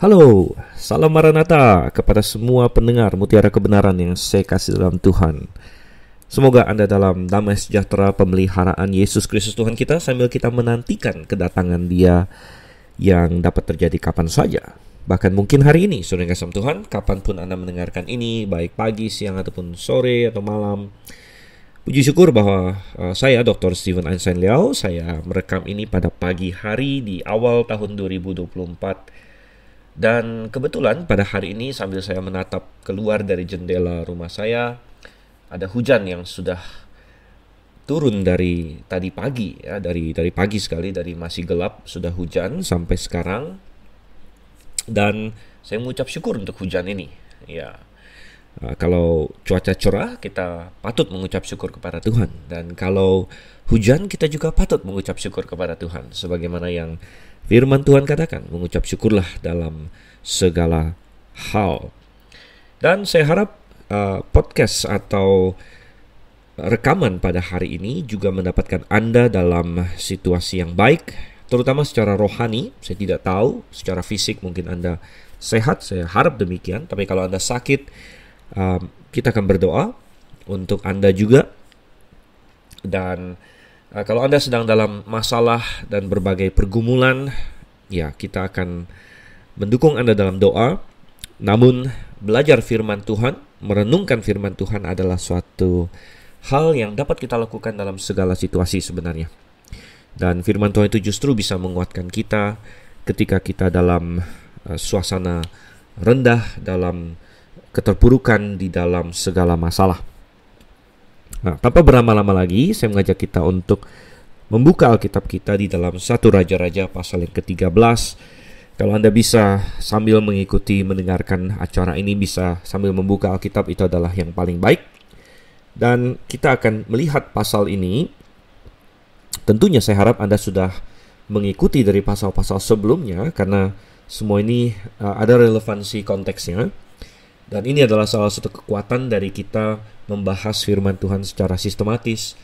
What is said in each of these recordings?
Halo, salam Maranatha kepada semua pendengar Mutiara Kebenaran yang saya kasih dalam Tuhan. Semoga Anda dalam damai sejahtera pemeliharaan Yesus Kristus Tuhan kita sambil kita menantikan kedatangan Dia yang dapat terjadi kapan saja. Bahkan mungkin hari ini, saudara yang kasih Tuhan, kapanpun Anda mendengarkan ini, baik pagi, siang, ataupun sore atau malam. Puji syukur bahwa saya Dr. Steven Einstein Liao, saya merekam ini pada pagi hari di awal tahun 2024. Dan kebetulan pada hari ini sambil saya menatap keluar dari jendela rumah saya, ada hujan yang sudah turun dari tadi pagi ya, dari pagi sekali, dari masih gelap sudah hujan sampai sekarang. Dan saya mengucap syukur untuk hujan ini. Ya, kalau cuaca cerah kita patut mengucap syukur kepada Tuhan, dan kalau hujan kita juga patut mengucap syukur kepada Tuhan, sebagaimana yang firman Tuhan katakan, mengucap syukurlah dalam segala hal. Dan saya harap podcast atau rekaman pada hari ini juga mendapatkan Anda dalam situasi yang baik, terutama secara rohani. Saya tidak tahu secara fisik mungkin Anda sehat, saya harap demikian. Tapi kalau Anda sakit, kita akan berdoa untuk Anda juga. Dan kalau Anda sedang dalam masalah dan berbagai pergumulan, ya kita akan mendukung Anda dalam doa. Namun belajar firman Tuhan, merenungkan firman Tuhan adalah suatu hal yang dapat kita lakukan dalam segala situasi sebenarnya. Dan firman Tuhan itu justru bisa menguatkan kita ketika kita dalam suasana rendah, dalam keterpurukan, di dalam segala masalah. Nah, tanpa berlama-lama lagi, saya mengajak kita untuk membuka Alkitab kita di dalam 1 Raja-Raja pasal yang ke-13. Kalau Anda bisa sambil mengikuti mendengarkan acara ini, bisa sambil membuka Alkitab, itu adalah yang paling baik. Dan kita akan melihat pasal ini. Tentunya saya harap Anda sudah mengikuti dari pasal-pasal sebelumnya, karena semua ini ada relevansi konteksnya. Dan ini adalah salah satu kekuatan dari kita membahas firman Tuhan secara sistematis,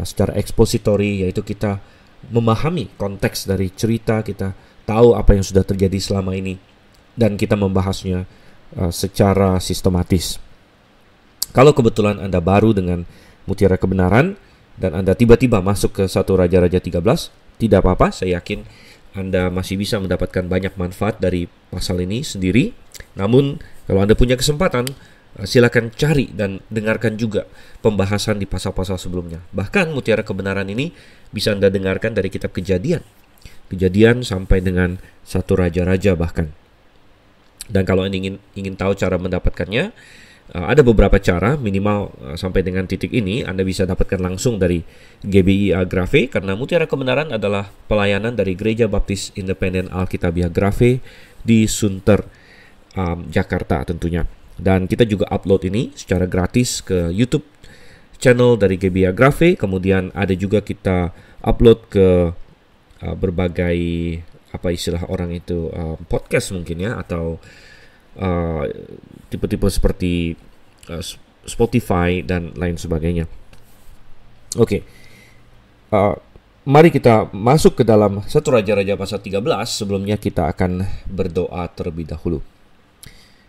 secara ekspositori, yaitu kita memahami konteks dari cerita, kita tahu apa yang sudah terjadi selama ini, dan kita membahasnya secara sistematis. Kalau kebetulan Anda baru dengan Mutiara Kebenaran, dan Anda tiba-tiba masuk ke 1 Raja-Raja 13, tidak apa-apa, saya yakin Anda masih bisa mendapatkan banyak manfaat dari pasal ini sendiri. Namun, kalau Anda punya kesempatan, silakan cari dan dengarkan juga pembahasan di pasal-pasal sebelumnya. Bahkan Mutiara Kebenaran ini bisa Anda dengarkan dari kitab Kejadian sampai dengan 1 Raja-Raja bahkan. Dan kalau Anda ingin tahu cara mendapatkannya, ada beberapa cara. Minimal sampai dengan titik ini Anda bisa dapatkan langsung dari GBI Agrave, karena Mutiara Kebenaran adalah pelayanan dari Gereja Baptis Independen Alkitabiah Agrave di Sunter, Jakarta tentunya. Dan kita juga upload ini secara gratis ke YouTube channel dari GBI Agrave. Kemudian ada juga kita upload ke berbagai istilah orang itu, podcast mungkin ya, atau tipe-tipe seperti Spotify dan lain sebagainya. Oke. Mari kita masuk ke dalam 1 Raja-Raja pasal 13. Sebelumnya kita akan berdoa terlebih dahulu.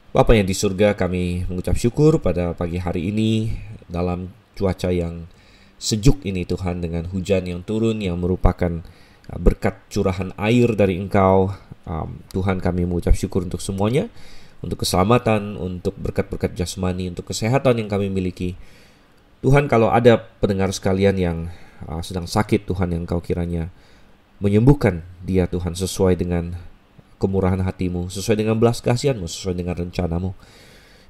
Bapa yang di surga, kami mengucap syukur pada pagi hari ini dalam cuaca yang sejuk ini Tuhan, dengan hujan yang turun yang merupakan berkat curahan air dari Engkau. Tuhan, kami mengucap syukur untuk semuanya, untuk keselamatan, untuk berkat-berkat jasmani, untuk kesehatan yang kami miliki. Tuhan, kalau ada pendengar sekalian yang sedang sakit, Tuhan, yang Kau kiranya menyembuhkan dia Tuhan, sesuai dengan kemurahan hati-Mu, sesuai dengan belas kasihan-Mu, sesuai dengan rencana-Mu.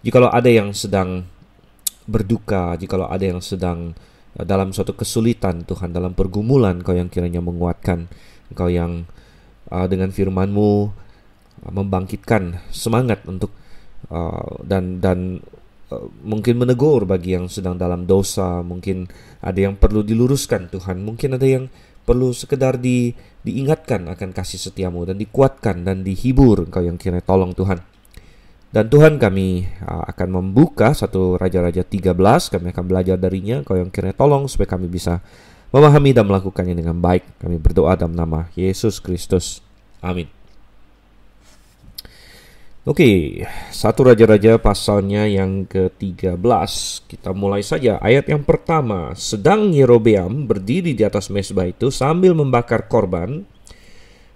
Jikalau ada yang sedang berduka, jikalau ada yang sedang dalam suatu kesulitan Tuhan, dalam pergumulan, Kau yang kiranya menguatkan, Kau yang dengan firman-Mu membangkitkan semangat untuk dan mungkin menegur bagi yang sedang dalam dosa. Mungkin ada yang perlu diluruskan Tuhan, mungkin ada yang perlu sekedar diingatkan akan kasih setia-Mu, dan dikuatkan dan dihibur. Engkau yang kiranya tolong Tuhan. Dan Tuhan, kami akan membuka 1 Raja-Raja 13. Kami akan belajar darinya. Engkau yang kiranya tolong supaya kami bisa memahami dan melakukannya dengan baik. Kami berdoa dalam nama Yesus Kristus. Amin. Oke, satu Raja-Raja pasalnya yang ke-13. Kita mulai saja ayat yang pertama. Sedang Yerobeam berdiri di atas mezbah itu sambil membakar korban,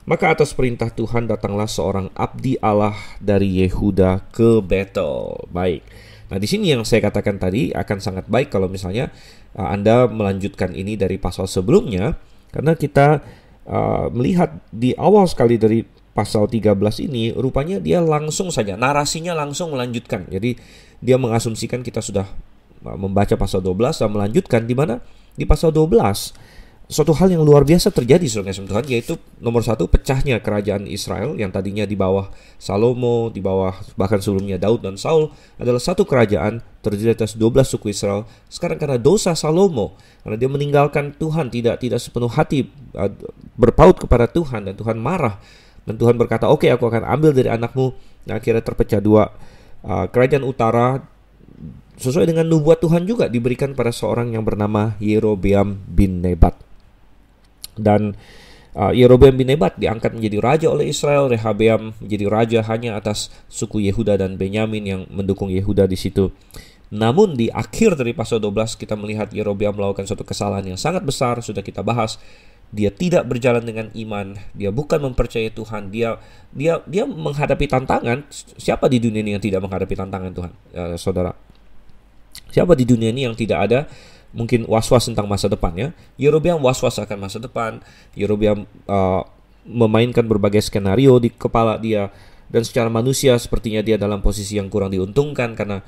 maka atas perintah Tuhan datanglah seorang abdi Allah dari Yehuda ke Betel. Baik. Nah, di sini yang saya katakan tadi akan sangat baik kalau misalnya Anda melanjutkan ini dari pasal sebelumnya, karena kita melihat di awal sekali dari pasal 13 ini, rupanya dia langsung saja, narasinya langsung melanjutkan. Jadi dia mengasumsikan kita sudah membaca pasal 12 dan melanjutkan, di mana di pasal 12 suatu hal yang luar biasa terjadi, saudara Tuhan, yaitu nomor satu, pecahnya kerajaan Israel yang tadinya di bawah Salomo, di bawah bahkan sebelumnya Daud dan Saul, adalah satu kerajaan terdiri atas 12 suku Israel. Sekarang karena dosa Salomo, karena dia meninggalkan Tuhan, tidak sepenuh hati berpaut kepada Tuhan, dan Tuhan marah. Dan Tuhan berkata, oke, aku akan ambil dari anakmu. Nah, akhirnya terpecah dua. Kerajaan utara sesuai dengan nubuat Tuhan juga diberikan pada seorang yang bernama Yerobeam bin Nebat. Dan Yerobeam bin Nebat diangkat menjadi raja oleh Israel. Rehabeam menjadi raja hanya atas suku Yehuda dan Benyamin yang mendukung Yehuda di situ. Namun di akhir dari pasal 12 kita melihat Yerobeam melakukan suatu kesalahan yang sangat besar, sudah kita bahas. Dia tidak berjalan dengan iman, dia bukan mempercayai Tuhan, dia menghadapi tantangan. Siapa di dunia ini yang tidak menghadapi tantangan, Tuhan, saudara? Siapa di dunia ini yang tidak ada mungkin was-was tentang masa depan, ya? Yerobeam was-was akan masa depan. Yerobeam memainkan berbagai skenario di kepala dia, dan secara manusia sepertinya dia dalam posisi yang kurang diuntungkan karena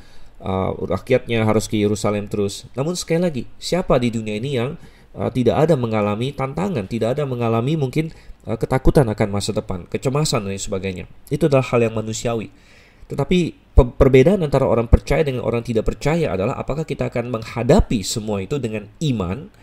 rakyatnya harus ke Yerusalem terus. Namun sekali lagi, siapa di dunia ini yang tidak ada mengalami tantangan, tidak ada mengalami mungkin ketakutan akan masa depan, kecemasan dan sebagainya. Itu adalah hal yang manusiawi. Tetapi perbedaan antara orang percaya dengan orang tidak percaya adalah apakah kita akan menghadapi semua itu dengan iman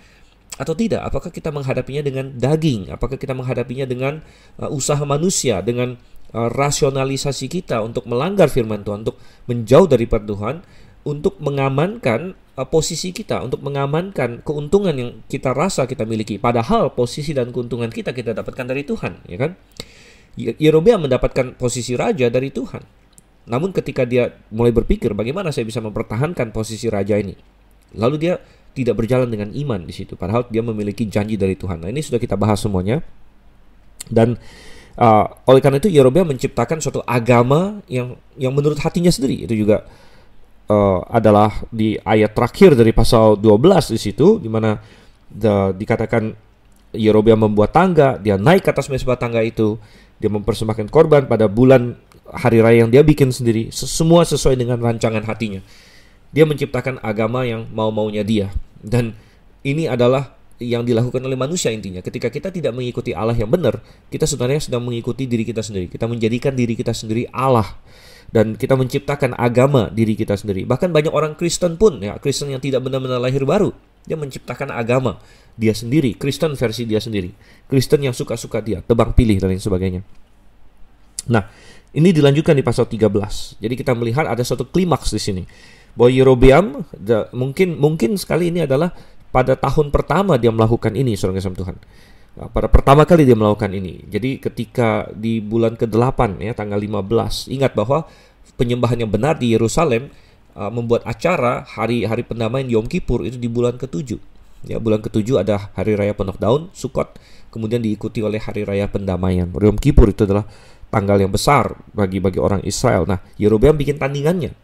atau tidak. Apakah kita menghadapinya dengan daging, apakah kita menghadapinya dengan usaha manusia, dengan rasionalisasi kita untuk melanggar firman Tuhan, untuk menjauh daripada Tuhan, untuk mengamankan posisi kita, untuk mengamankan keuntungan yang kita rasa kita miliki, padahal posisi dan keuntungan kita dapatkan dari Tuhan, ya kan? Yerobeam mendapatkan posisi raja dari Tuhan. Namun ketika dia mulai berpikir bagaimana saya bisa mempertahankan posisi raja ini, lalu dia tidak berjalan dengan iman di situ, padahal dia memiliki janji dari Tuhan. Nah, ini sudah kita bahas semuanya. Dan oleh karena itu Yerobeam menciptakan suatu agama yang menurut hatinya sendiri. Itu juga adalah di ayat terakhir dari pasal 12 di situ, di mana dikatakan Yerobeam membuat tangga, dia naik ke atas mezbah tangga itu, dia mempersembahkan korban pada bulan hari raya yang dia bikin sendiri, semua sesuai dengan rancangan hatinya. Dia menciptakan agama yang mau-maunya dia, dan ini adalah yang dilakukan oleh manusia intinya. Ketika kita tidak mengikuti Allah yang benar, kita sebenarnya sedang mengikuti diri kita sendiri. Kita menjadikan diri kita sendiri Allah, dan kita menciptakan agama diri kita sendiri. Bahkan banyak orang Kristen pun, ya, Kristen yang tidak benar-benar lahir baru, dia menciptakan agama dia sendiri, Kristen versi dia sendiri, Kristen yang suka-suka dia, tebang pilih dan lain sebagainya. Nah, ini dilanjutkan di pasal 13. Jadi kita melihat ada suatu klimaks di sini, bahwa Yerobeam mungkin sekali ini adalah pada tahun pertama dia melakukan ini, saudara kasih Tuhan. Pada pertama kali dia melakukan ini. Jadi ketika di bulan ke-8, ya, tanggal 15, ingat bahwa penyembahan yang benar di Yerusalem membuat acara hari pendamaian Yom Kippur itu di bulan ke-7. Ya, bulan ke-7 ada hari raya penuh daun, Sukot, kemudian diikuti oleh hari raya pendamaian. Yom Kippur itu adalah tanggal yang besar bagi orang Israel. Nah, Yerobeam bikin tandingannya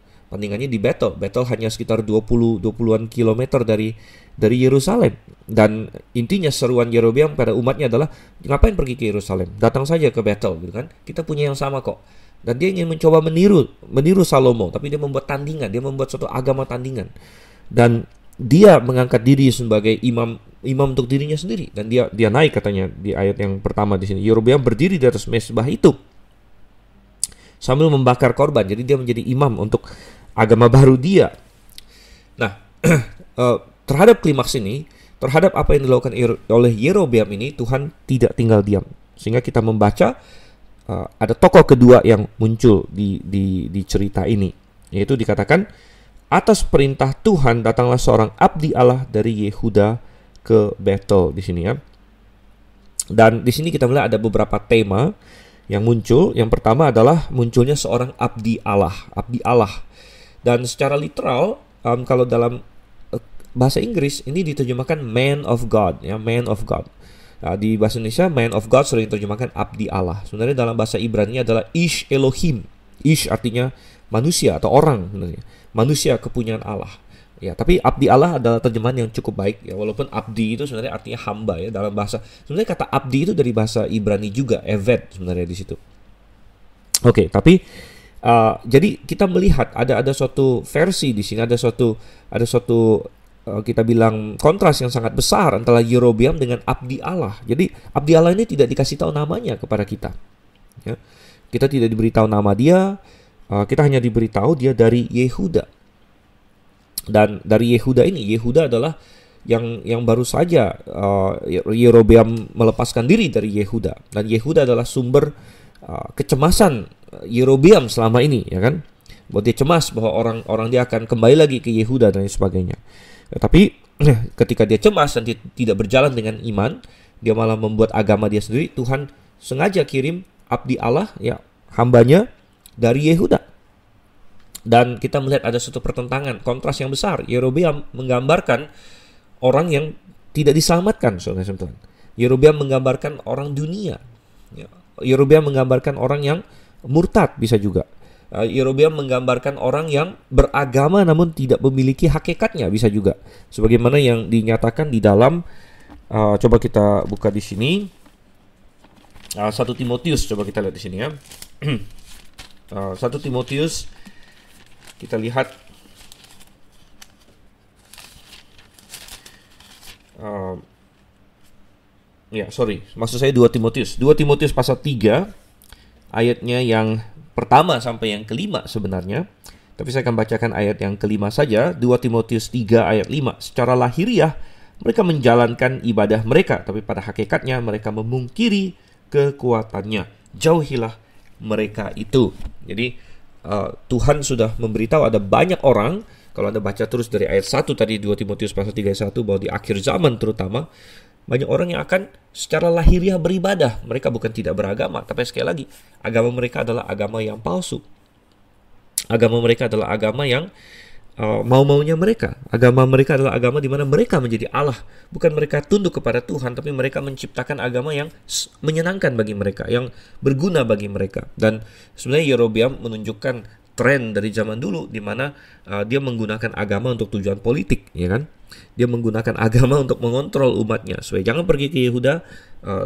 di Betel. Betel hanya sekitar 20-an kilometer dari Yerusalem. Dan intinya seruan Yerobeam pada umatnya adalah, ngapain pergi ke Yerusalem? Datang saja ke Betel, gitu kan? Kita punya yang sama kok. Dan dia ingin mencoba meniru Salomo, tapi dia membuat tandingan, dia membuat suatu agama tandingan. Dan dia mengangkat diri sebagai imam untuk dirinya sendiri. Dan dia naik, katanya di ayat yang pertama di sini. Yerobeam berdiri di atas mezbah itu sambil membakar korban. Jadi dia menjadi imam untuk agama baru dia. Nah, terhadap klimaks ini, terhadap apa yang dilakukan oleh Yerobeam ini, Tuhan tidak tinggal diam. Sehingga kita membaca ada tokoh kedua yang muncul di cerita ini, yaitu dikatakan atas perintah Tuhan datanglah seorang abdi Allah dari Yehuda ke Betel di sini, ya. Dan di sini kita melihat ada beberapa tema yang muncul. Yang pertama adalah munculnya seorang abdi Allah, abdi Allah. Dan secara literal, kalau dalam bahasa Inggris ini diterjemahkan man of God, ya, man of God. Nah, di bahasa Indonesia man of God sering diterjemahkan abdi Allah. Sebenarnya dalam bahasa Ibrani adalah ish Elohim. Ish artinya manusia atau orang sebenarnya. Manusia kepunyaan Allah. Ya, tapi abdi Allah adalah terjemahan yang cukup baik ya, walaupun abdi itu sebenarnya artinya hamba ya dalam bahasa. Sebenarnya kata abdi itu dari bahasa Ibrani juga, eved sebenarnya di situ. Oke, tapi jadi kita melihat ada suatu versi di sini, ada suatu kita bilang kontras yang sangat besar antara Yerobeam dengan abdi Allah. Jadi abdi Allah ini tidak dikasih tahu namanya kepada kita. Ya. Kita tidak diberitahu nama dia, kita hanya diberitahu dia dari Yehuda. Dan dari Yehuda ini, Yehuda adalah yang baru saja Yerobeam melepaskan diri dari Yehuda. Dan Yehuda adalah sumber kecemasan Yerobeam selama ini, ya kan? Bahwa dia cemas bahwa orang dia akan kembali lagi ke Yehuda dan sebagainya. Tapi ketika dia cemas dan tidak berjalan dengan iman, dia malah membuat agama dia sendiri. Tuhan sengaja kirim abdi Allah, ya, hambanya dari Yehuda. Dan kita melihat ada suatu pertentangan, kontras yang besar. Yerobeam menggambarkan orang yang tidak diselamatkan, saudara-saudara. Yerobeam menggambarkan orang dunia. Yerobeam menggambarkan orang yang murtad bisa juga. Yerobeam menggambarkan orang yang beragama namun tidak memiliki hakikatnya bisa juga. Sebagaimana yang dinyatakan di dalam coba kita buka di sini 1 Timotius, coba kita lihat di sini ya. 1 Timotius kita lihat maksud saya 2 Timotius pasal 3 ayatnya yang pertama sampai yang kelima sebenarnya. Tapi saya akan bacakan ayat yang kelima saja. 2 Timotius 3 ayat 5. Secara lahiriah mereka menjalankan ibadah mereka, tapi pada hakikatnya mereka memungkiri kekuatannya. Jauhilah mereka itu. Jadi Tuhan sudah memberitahu ada banyak orang. Kalau Anda baca terus dari ayat 1 tadi 2 Timotius pasal 3 ayat 1, bahwa di akhir zaman terutama banyak orang yang akan secara lahiriah beribadah. Mereka bukan tidak beragama, tapi sekali lagi, agama mereka adalah agama yang palsu. Agama mereka adalah agama yang mau-maunya mereka. Agama mereka adalah agama di mana mereka menjadi Allah. Bukan mereka tunduk kepada Tuhan, tapi mereka menciptakan agama yang menyenangkan bagi mereka, yang berguna bagi mereka. Dan sebenarnya Yerobeam menunjukkan tren dari zaman dulu, di mana dia menggunakan agama untuk tujuan politik, ya kan? Dia menggunakan agama untuk mengontrol umatnya. Supaya jangan pergi ke Yehuda,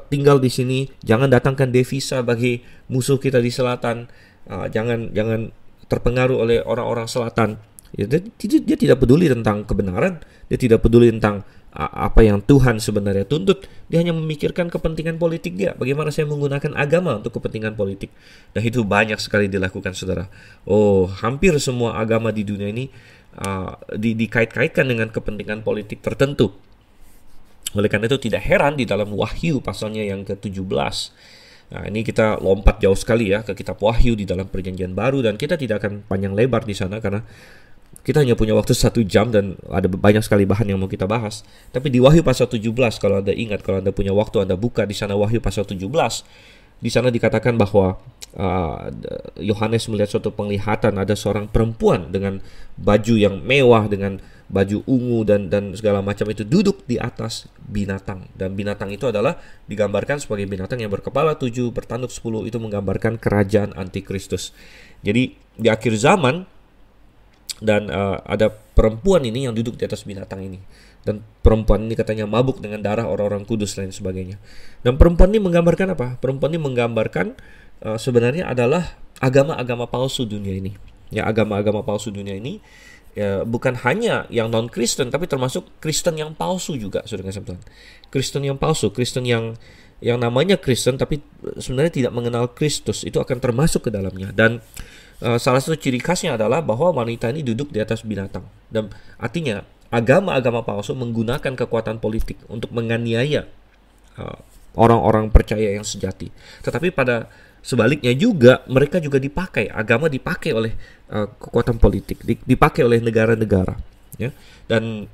tinggal di sini, jangan datangkan devisa bagi musuh kita di selatan, jangan terpengaruh oleh orang-orang selatan. Ya, dia tidak peduli tentang kebenaran, dia tidak peduli tentang apa yang Tuhan sebenarnya tuntut. Dia hanya memikirkan kepentingan politik dia. Bagaimana saya menggunakan agama untuk kepentingan politik. Dan itu banyak sekali dilakukan, saudara. Hampir semua agama di dunia ini dikait-kaitkan dengan kepentingan politik tertentu. Oleh karena itu tidak heran di dalam Wahyu pasalnya yang ke-17. Nah, ini kita lompat jauh sekali ya ke kitab Wahyu di dalam Perjanjian Baru, dan kita tidak akan panjang lebar di sana karena kita hanya punya waktu 1 jam dan ada banyak sekali bahan yang mau kita bahas. Tapi di Wahyu pasal 17, kalau Anda ingat, kalau Anda punya waktu, Anda buka di sana Wahyu pasal 17. Di sana dikatakan bahwa Yohanes melihat suatu penglihatan, ada seorang perempuan dengan baju yang mewah, dengan baju ungu dan segala macam itu, duduk di atas binatang. Dan binatang itu adalah digambarkan sebagai binatang yang berkepala 7, bertanduk 10. Itu menggambarkan kerajaan antikristus. Jadi di akhir zaman, dan ada perempuan ini yang duduk di atas binatang ini. Dan perempuan ini katanya mabuk dengan darah orang-orang kudus dan sebagainya. Dan perempuan ini menggambarkan apa? Perempuan ini menggambarkan sebenarnya adalah agama-agama palsu dunia ini. Ya, agama-agama palsu dunia ini bukan hanya yang non-Kristen, tapi termasuk Kristen yang palsu juga, saudara-saudara. Kristen yang palsu, Kristen yang namanya Kristen tapi sebenarnya tidak mengenal Kristus, itu akan termasuk ke dalamnya. Dan salah satu ciri khasnya adalah bahwa wanita ini duduk di atas binatang. Dan artinya agama-agama palsu menggunakan kekuatan politik untuk menganiaya orang-orang percaya yang sejati. Tetapi pada sebaliknya juga, mereka juga dipakai, agama dipakai oleh kekuatan politik, dipakai oleh negara-negara. Ya. Dan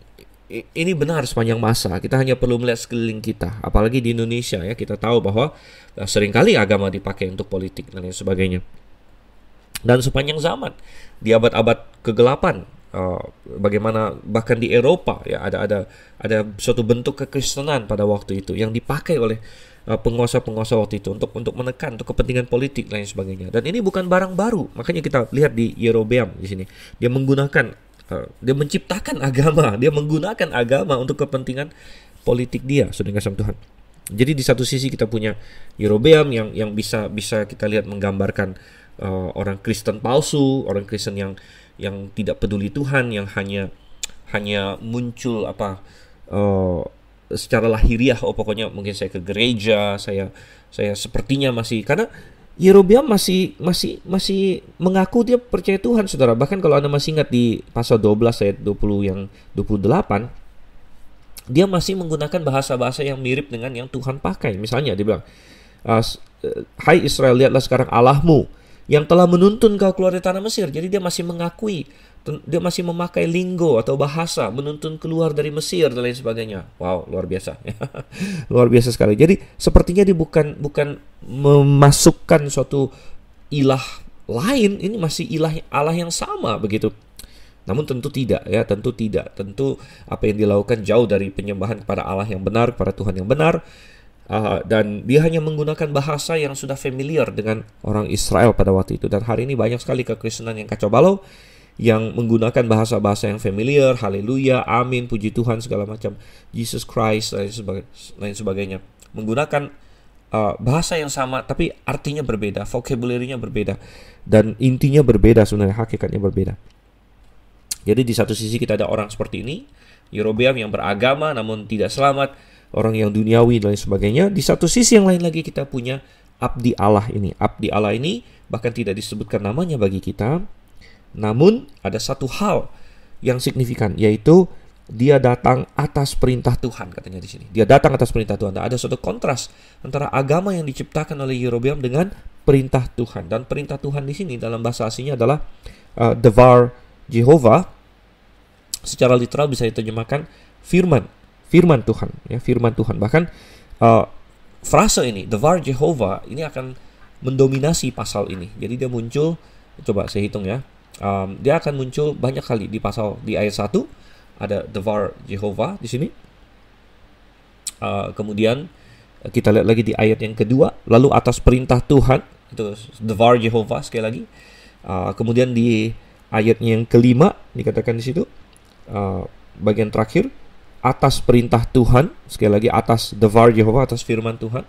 ini benar sepanjang masa. Kita hanya perlu melihat sekeliling kita, apalagi di Indonesia ya. Kita tahu bahwa seringkali agama dipakai untuk politik dan lain sebagainya. Dan sepanjang zaman, di abad-abad kegelapan, bagaimana bahkan di Eropa ya ada suatu bentuk kekristenan pada waktu itu yang dipakai oleh penguasa-penguasa waktu itu untuk menekan untuk kepentingan politik dan lain sebagainya. Dan ini bukan barang baru. Makanya kita lihat di Yerobeam di sini, dia menciptakan agama, dia menggunakan agama untuk kepentingan politik dia, saudara kasih Tuhan. Jadi di satu sisi kita punya Yerobeam yang bisa kita lihat menggambarkan orang Kristen palsu, orang Kristen yang tidak peduli Tuhan, yang hanya muncul secara lahiriah. Pokoknya mungkin saya ke gereja, saya sepertinya masih, karena Yerobeam masih mengaku dia percaya Tuhan, saudara. Bahkan kalau Anda masih ingat di pasal 12 ayat 20 yang 28, dia masih menggunakan bahasa-bahasa yang mirip dengan yang Tuhan pakai. Misalnya dia bilang, hai Israel, lihatlah sekarang Allahmu yang telah menuntun kau keluar dari tanah Mesir. Jadi dia masih mengakui, dia masih memakai linggo atau bahasa, menuntun keluar dari Mesir dan lain sebagainya. Wow, luar biasa. Luar biasa sekali. Jadi sepertinya dia bukan memasukkan suatu ilah lain, ini masih Allah yang sama begitu. Namun tentu tidak ya, tentu tidak. Tentu apa yang dilakukan jauh dari penyembahan kepada Allah yang benar, kepada Tuhan yang benar. Dan dia hanya menggunakan bahasa yang sudah familiar dengan orang Israel pada waktu itu. Dan hari ini banyak sekali kekristenan yang kacau balau, yang menggunakan bahasa-bahasa yang familiar, haleluya, amin, puji Tuhan, segala macam, Jesus Christ, lain sebagainya. Menggunakan bahasa yang sama, tapi artinya berbeda, vocabulary-nya berbeda, dan intinya berbeda, sebenarnya hakikatnya berbeda. Jadi di satu sisi kita ada orang seperti ini, Yerobeam yang beragama namun tidak selamat, orang yang duniawi dan lain sebagainya. Di satu sisi yang lain lagi kita punya abdi Allah ini. Abdi Allah ini bahkan tidak disebutkan namanya bagi kita, namun ada satu hal yang signifikan, yaitu dia datang atas perintah Tuhan, katanya di sini. Dia datang atas perintah Tuhan. Ada suatu kontras antara agama yang diciptakan oleh Yerobeam dengan perintah Tuhan. Dan perintah Tuhan di sini dalam bahasa aslinya adalah Devar Jehovah. Secara literal bisa diterjemahkan firman Tuhan, ya, firman Tuhan. Bahkan frase ini, Devar Jehovah, ini akan mendominasi pasal ini. Jadi dia muncul, coba saya hitung ya. Dia akan muncul banyak kali di ayat 1 ada Devar Jehovah di sini. Kemudian kita lihat lagi di ayat yang kedua, lalu atas perintah Tuhan, itu Devar Jehovah sekali lagi. Kemudian di ayatnya yang kelima dikatakan di situ, bagian terakhir, atas perintah Tuhan, sekali lagi atas Devar Jehovah, atas firman Tuhan.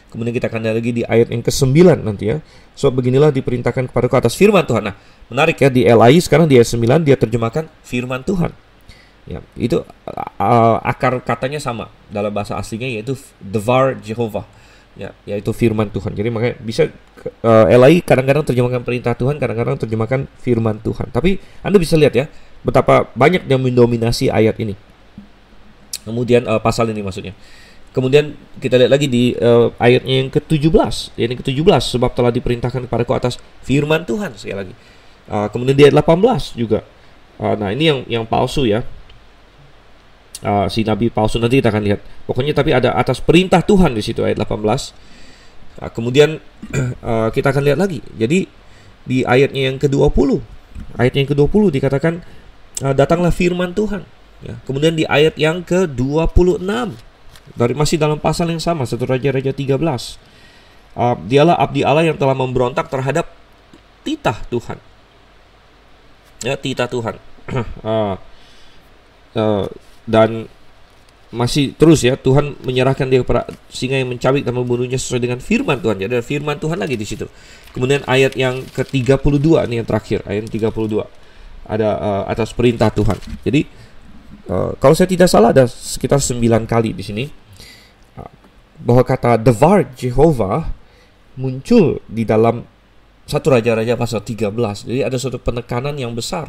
Kemudian kita akan lihat lagi di ayat yang ke-9 nanti ya. So beginilah diperintahkan kepadaku atas firman Tuhan. Nah, menarik ya, di LAI sekarang di ayat 9 dia terjemahkan firman Tuhan. Ya, itu akar katanya sama dalam bahasa aslinya, yaitu Devar Jehovah. Ya, yaitu firman Tuhan. Jadi makanya bisa LAI kadang-kadang terjemahkan perintah Tuhan, kadang-kadang terjemahkan firman Tuhan. Tapi Anda bisa lihat ya, betapa banyak yang mendominasi ayat ini. Kemudian pasal ini maksudnya. Kemudian kita lihat lagi di ayatnya yang ke-17. Yang ke-17, sebab telah diperintahkan kepadaku atas firman Tuhan, sekali lagi. Kemudian di ayat 18 juga. Nah, ini yang palsu ya. Si nabi palsu, nanti kita akan lihat. Pokoknya tapi ada atas perintah Tuhan di situ ayat 18. Kemudian kita akan lihat lagi. Jadi di ayatnya yang ke-20. Ayatnya yang ke-20 dikatakan datanglah firman Tuhan. Ya. Kemudian di ayat yang ke-26, masih dalam pasal yang sama, 1 Raja-Raja 13. Dialah abdi Allah yang telah memberontak terhadap titah Tuhan. Ya, titah Tuhan. Dan masih terus ya, Tuhan menyerahkan dia kepada singa yang mencabik dan membunuhnya sesuai dengan firman Tuhan. Jadi ada firman Tuhan lagi di situ. Kemudian ayat yang ke-32 ini yang terakhir, ayat 32. Ada atas perintah Tuhan. Jadi kalau saya tidak salah ada sekitar 9 kali di sini bahwa kata Devar Jehovah muncul di dalam 1 Raja-Raja pasal 13. Jadi ada suatu penekanan yang besar.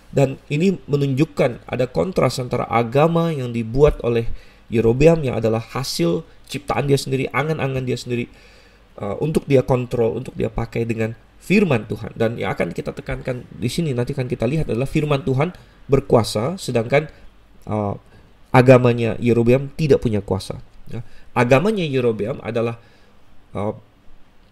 Dan ini menunjukkan ada kontras antara agama yang dibuat oleh Yerobeam yang adalah hasil ciptaan dia sendiri, angan-angan dia sendiri, untuk dia kontrol, untuk dia pakai dengan firman Tuhan. Dan yang akan kita tekankan di sini nanti akan kita lihat adalah firman Tuhan berkuasa, sedangkan agamanya Yerobeam tidak punya kuasa. Ya. Agamanya Yerobeam adalah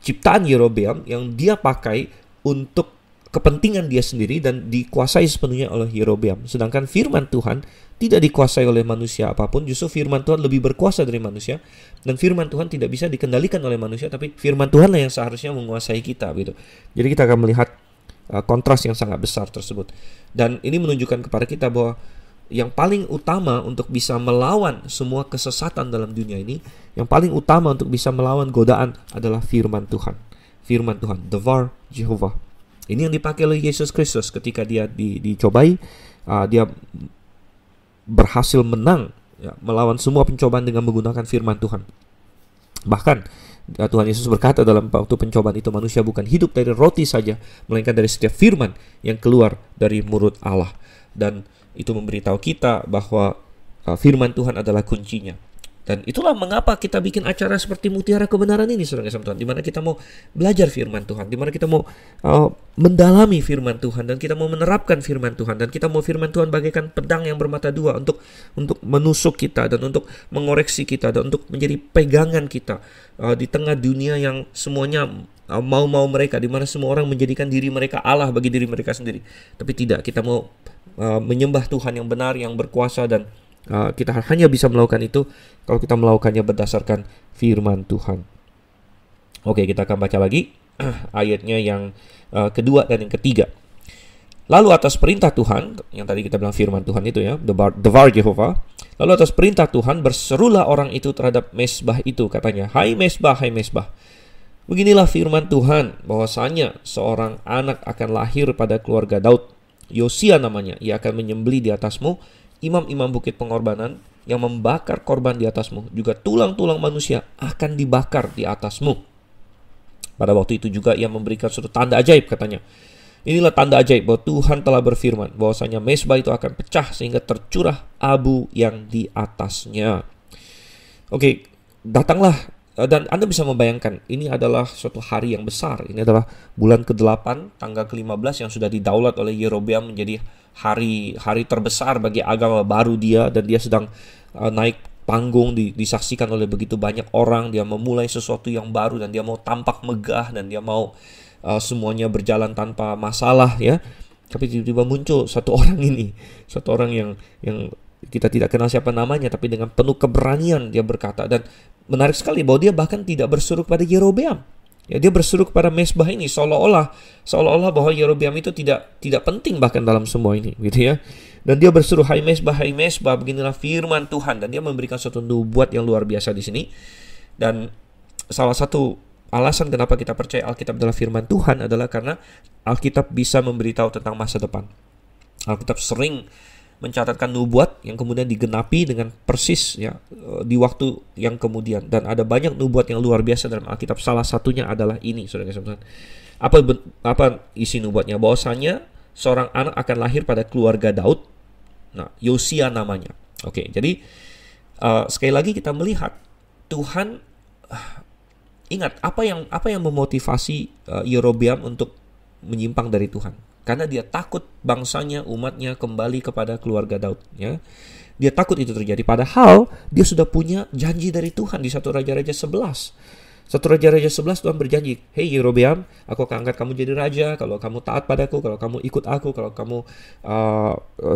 ciptaan Yerobeam yang dia pakai untuk kepentingan dia sendiri dan dikuasai sepenuhnya oleh Yerobeam. Sedangkan firman Tuhan tidak dikuasai oleh manusia apapun, justru firman Tuhan lebih berkuasa dari manusia, dan firman Tuhan tidak bisa dikendalikan oleh manusia, tapi firman Tuhanlah yang seharusnya menguasai kita gitu. Jadi kita akan melihat kontras yang sangat besar tersebut. Dan ini menunjukkan kepada kita bahwa yang paling utama untuk bisa melawan semua kesesatan dalam dunia ini, yang paling utama untuk bisa melawan godaan adalah firman Tuhan. Firman Tuhan, Devar Jehovah. Ini yang dipakai oleh Yesus Kristus ketika dia dicobai, dia berhasil menang ya, melawan semua pencobaan dengan menggunakan firman Tuhan. Bahkan Tuhan Yesus berkata dalam waktu pencobaan itu, manusia bukan hidup dari roti saja, melainkan dari setiap firman yang keluar dari mulut Allah. Dan itu memberitahu kita bahwa firman Tuhan adalah kuncinya. Dan itulah mengapa kita bikin acara seperti Mutiara Kebenaran ini, saudara kasih Tuhan, di mana kita mau belajar firman Tuhan, di mana kita mau mendalami firman Tuhan, dan kita mau menerapkan firman Tuhan, dan kita mau firman Tuhan bagaikan pedang yang bermata dua untuk menusuk kita, dan untuk mengoreksi kita, dan untuk menjadi pegangan kita di tengah dunia yang semuanya mau mereka, di mana semua orang menjadikan diri mereka Allah bagi diri mereka sendiri. Tapi tidak, kita mau menyembah Tuhan yang benar, yang berkuasa, dan kita hanya bisa melakukan itu kalau kita melakukannya berdasarkan firman Tuhan. Oke, kita akan baca lagi ayatnya yang kedua dan yang ketiga. Lalu atas perintah Tuhan, yang tadi kita bilang firman Tuhan itu ya, Devar Jehovah. Lalu atas perintah Tuhan berserulah orang itu terhadap mesbah itu, katanya, hai mesbah, beginilah firman Tuhan, bahwasanya seorang anak akan lahir pada keluarga Daud, Yosia namanya. Ia akan menyembelih di atasmu imam-imam bukit pengorbanan yang membakar korban di atasmu. Juga tulang-tulang manusia akan dibakar di atasmu. Pada waktu itu juga ia memberikan suatu tanda ajaib, katanya. Inilah tanda ajaib bahwa Tuhan telah berfirman, bahwasanya mesbah itu akan pecah sehingga tercurah abu yang di atasnya. Oke, datanglah. Dan Anda bisa membayangkan, ini adalah suatu hari yang besar. Ini adalah bulan ke-8, tanggal ke-15 yang sudah didaulat oleh Yerobeam menjadi hari terbesar bagi agama baru dia. Dan dia sedang naik panggung, disaksikan oleh begitu banyak orang. Dia memulai sesuatu yang baru, dan dia mau tampak megah, dan dia mau semuanya berjalan tanpa masalah ya. Tapi tiba-tiba muncul satu orang ini, satu orang yang kita tidak kenal siapa namanya, tapi dengan penuh keberanian dia berkata. Dan menarik sekali bahwa dia bahkan tidak berseru kepada Yerobeam. Ya, dia berseru kepada mesbah ini, seolah-olah bahwa Yerobeam itu tidak penting bahkan dalam semua ini, gitu ya. Dan dia berseru, hai mesbah, beginilah firman Tuhan. Dan dia memberikan suatu nubuat yang luar biasa di sini. Dan salah satu alasan kenapa kita percaya Alkitab adalah firman Tuhan adalah karena Alkitab bisa memberitahu tentang masa depan. Alkitab sering mencatatkan nubuat yang kemudian digenapi dengan persis ya di waktu yang kemudian. Dan ada banyak nubuat yang luar biasa dalam Alkitab. Salah satunya adalah ini, saudara-saudara. Apa isi nubuatnya? Bahwasanya seorang anak akan lahir pada keluarga Daud. Nah, Yosia namanya. Oke, jadi sekali lagi kita melihat Tuhan ingat apa yang memotivasi Yerobeam untuk menyimpang dari Tuhan. Karena dia takut bangsanya, umatnya kembali kepada keluarga Daud. Ya. Dia takut itu terjadi. Padahal dia sudah punya janji dari Tuhan di 1 Raja-Raja 11. 1 Raja-Raja 11 Tuhan berjanji, hei Yerobeam, aku akan angkat kamu jadi raja kalau kamu taat padaku, kalau kamu ikut aku, kalau kamu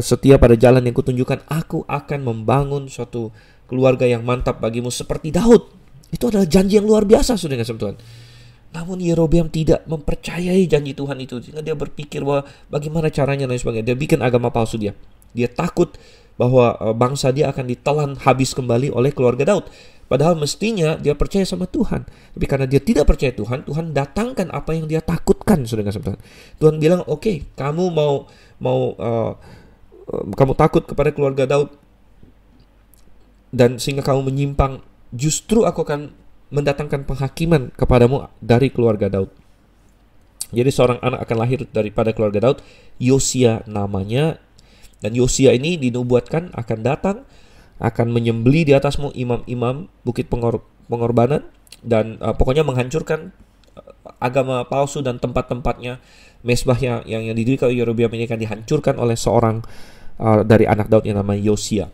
setia pada jalan yang kutunjukkan, aku akan membangun suatu keluarga yang mantap bagimu seperti Daud. Itu adalah janji yang luar biasa, saudara Tuhan. Namun Yerobeam tidak mempercayai janji Tuhan itu. Sehingga dia berpikir bahwa bagaimana caranya dan sebagainya. Dia bikin agama palsu dia. Dia takut bahwa bangsa dia akan ditelan habis kembali oleh keluarga Daud. Padahal mestinya dia percaya sama Tuhan. Tapi karena dia tidak percaya Tuhan, Tuhan datangkan apa yang dia takutkan, saudara. Tuhan bilang, oke, kamu kamu takut kepada keluarga Daud, dan sehingga kamu menyimpang, justru aku akan mendatangkan penghakiman kepadamu dari keluarga Daud. Jadi seorang anak akan lahir daripada keluarga Daud, Yosia namanya. Dan Yosia ini dinubuatkan akan datang, akan menyembelih di atasmu imam-imam bukit pengorbanan, dan pokoknya menghancurkan agama palsu dan tempat-tempatnya. Mesbah yang didirikan oleh Yerobeam ini akan dihancurkan oleh seorang dari anak Daud yang namanya Yosia.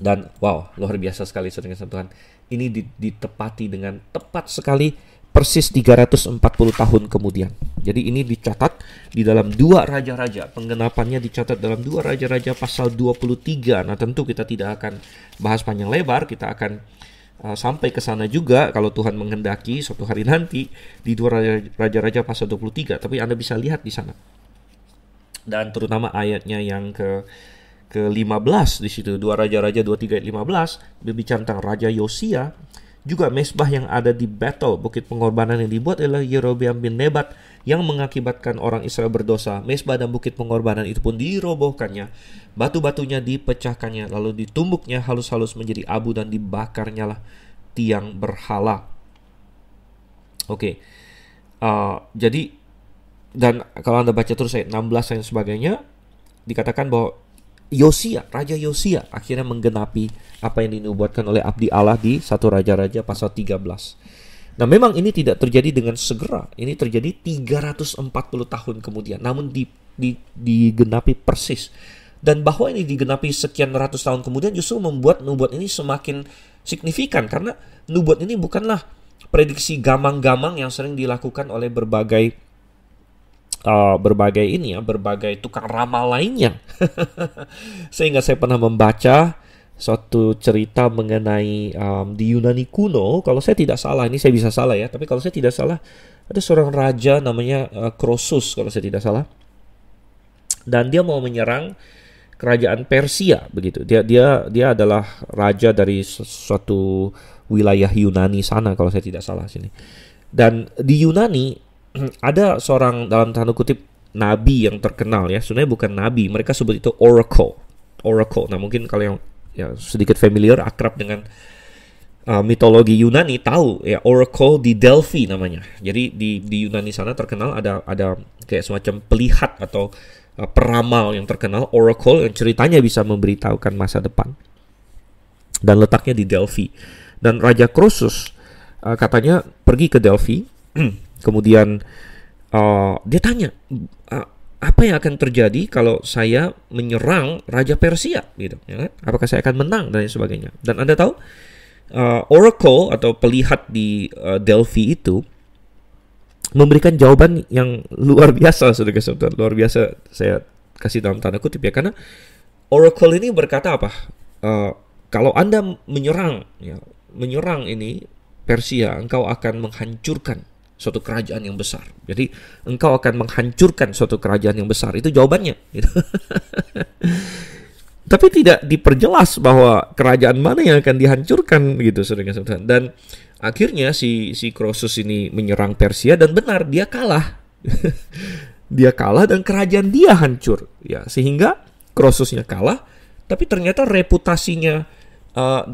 Dan wow, luar biasa sekali saudara Tuhan. Ini ditepati dengan tepat sekali persis 340 tahun kemudian. Jadi ini dicatat di dalam 2 Raja-Raja. Penggenapannya dicatat dalam 2 Raja-Raja pasal 23. Nah, tentu kita tidak akan bahas panjang lebar, kita akan sampai ke sana juga kalau Tuhan menghendaki suatu hari nanti di 2 Raja-Raja pasal 23. Tapi Anda bisa lihat di sana. Dan terutama ayatnya yang ke-15 di situ, 2 Raja-Raja 23 ayat 15 berbicara tentang Raja Yosia. Juga mesbah yang ada di Betel, bukit pengorbanan yang dibuat oleh Yerobeam bin Nebat yang mengakibatkan orang Israel berdosa. Mesbah dan bukit pengorbanan itu pun dirobohkannya, batu-batunya dipecahkannya, lalu ditumbuknya halus-halus menjadi abu dan dibakarnya lah tiang berhala. Oke. Jadi, dan kalau Anda baca terus ayat 16 dan sebagainya, dikatakan bahwa Raja Yosia akhirnya menggenapi apa yang dinubuatkan oleh abdi Allah di 1 Raja-Raja pasal 13. Nah, memang ini tidak terjadi dengan segera. Ini terjadi 340 tahun kemudian. Namun digenapi persis. Dan bahwa ini digenapi sekian ratus tahun kemudian justru membuat nubuat ini semakin signifikan. Karena nubuat ini bukanlah prediksi gamang-gamang yang sering dilakukan oleh berbagai tukang ramal lainnya. Sehingga saya pernah membaca suatu cerita mengenai di Yunani kuno, kalau saya tidak salah, ini saya bisa salah ya, tapi kalau saya tidak salah ada seorang raja namanya Croesus kalau saya tidak salah, dan dia mau menyerang kerajaan Persia begitu. Dia adalah raja dari suatu wilayah Yunani sana kalau saya tidak salah sini. Dan di Yunani ada seorang dalam tanda kutip nabi yang terkenal ya. Sebenarnya bukan nabi, mereka sebut itu oracle. Nah, mungkin kalau yang sedikit familiar, akrab dengan mitologi Yunani tahu ya, oracle di Delphi namanya. Jadi di Yunani sana terkenal ada kayak semacam pelihat atau peramal yang terkenal, oracle, yang ceritanya bisa memberitahukan masa depan. Dan letaknya di Delphi. Dan Raja Croesus katanya pergi ke Delphi. Kemudian dia tanya, apa yang akan terjadi kalau saya menyerang Raja Persia, gitu, ya kan? Apakah saya akan menang dan sebagainya. Dan Anda tahu, oracle atau pelihat di Delphi itu memberikan jawaban yang luar biasa, saudara-saudara. Luar biasa, saya kasih dalam tanda kutip ya, karena oracle ini berkata apa? Kalau Anda menyerang ini Persia, engkau akan menghancurkan suatu kerajaan yang besar. Jadi engkau akan menghancurkan suatu kerajaan yang besar. Itu jawabannya. Gitu. Tapi tidak diperjelas bahwa kerajaan mana yang akan dihancurkan gitu, saudara-saudara. Dan akhirnya si Croesus ini menyerang Persia dan benar dia kalah. Dia kalah dan kerajaan dia hancur. Ya, sehingga Croesusnya kalah, tapi ternyata reputasinya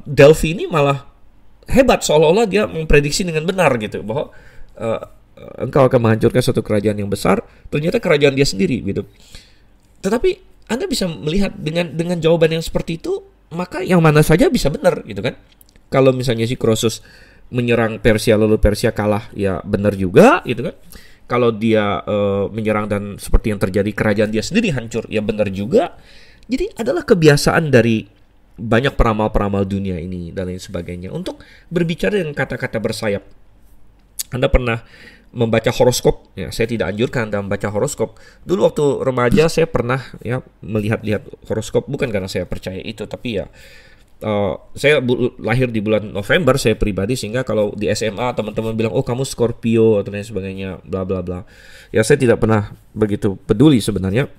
Delphi ini malah hebat, seolah-olah dia memprediksi dengan benar gitu bahwa engkau akan menghancurkan suatu kerajaan yang besar. Ternyata kerajaan dia sendiri gitu. Tetapi Anda bisa melihat dengan jawaban yang seperti itu, maka yang mana saja bisa benar gitu kan. Kalau misalnya si Croesus menyerang Persia lalu Persia kalah, ya benar juga gitu kan. Kalau dia menyerang dan seperti yang terjadi kerajaan dia sendiri hancur, ya benar juga. Jadi adalah kebiasaan dari banyak peramal-peramal dunia ini dan lain sebagainya untuk berbicara dengan kata-kata bersayap. Anda pernah membaca horoskop? Ya, saya tidak anjurkan Anda membaca horoskop. Dulu waktu remaja saya pernah ya melihat-lihat horoskop, bukan karena saya percaya itu, tapi ya saya lahir di bulan November saya pribadi, sehingga kalau di SMA teman-teman bilang, oh kamu Scorpio atau lain sebagainya, bla bla bla. Ya saya tidak pernah begitu peduli sebenarnya.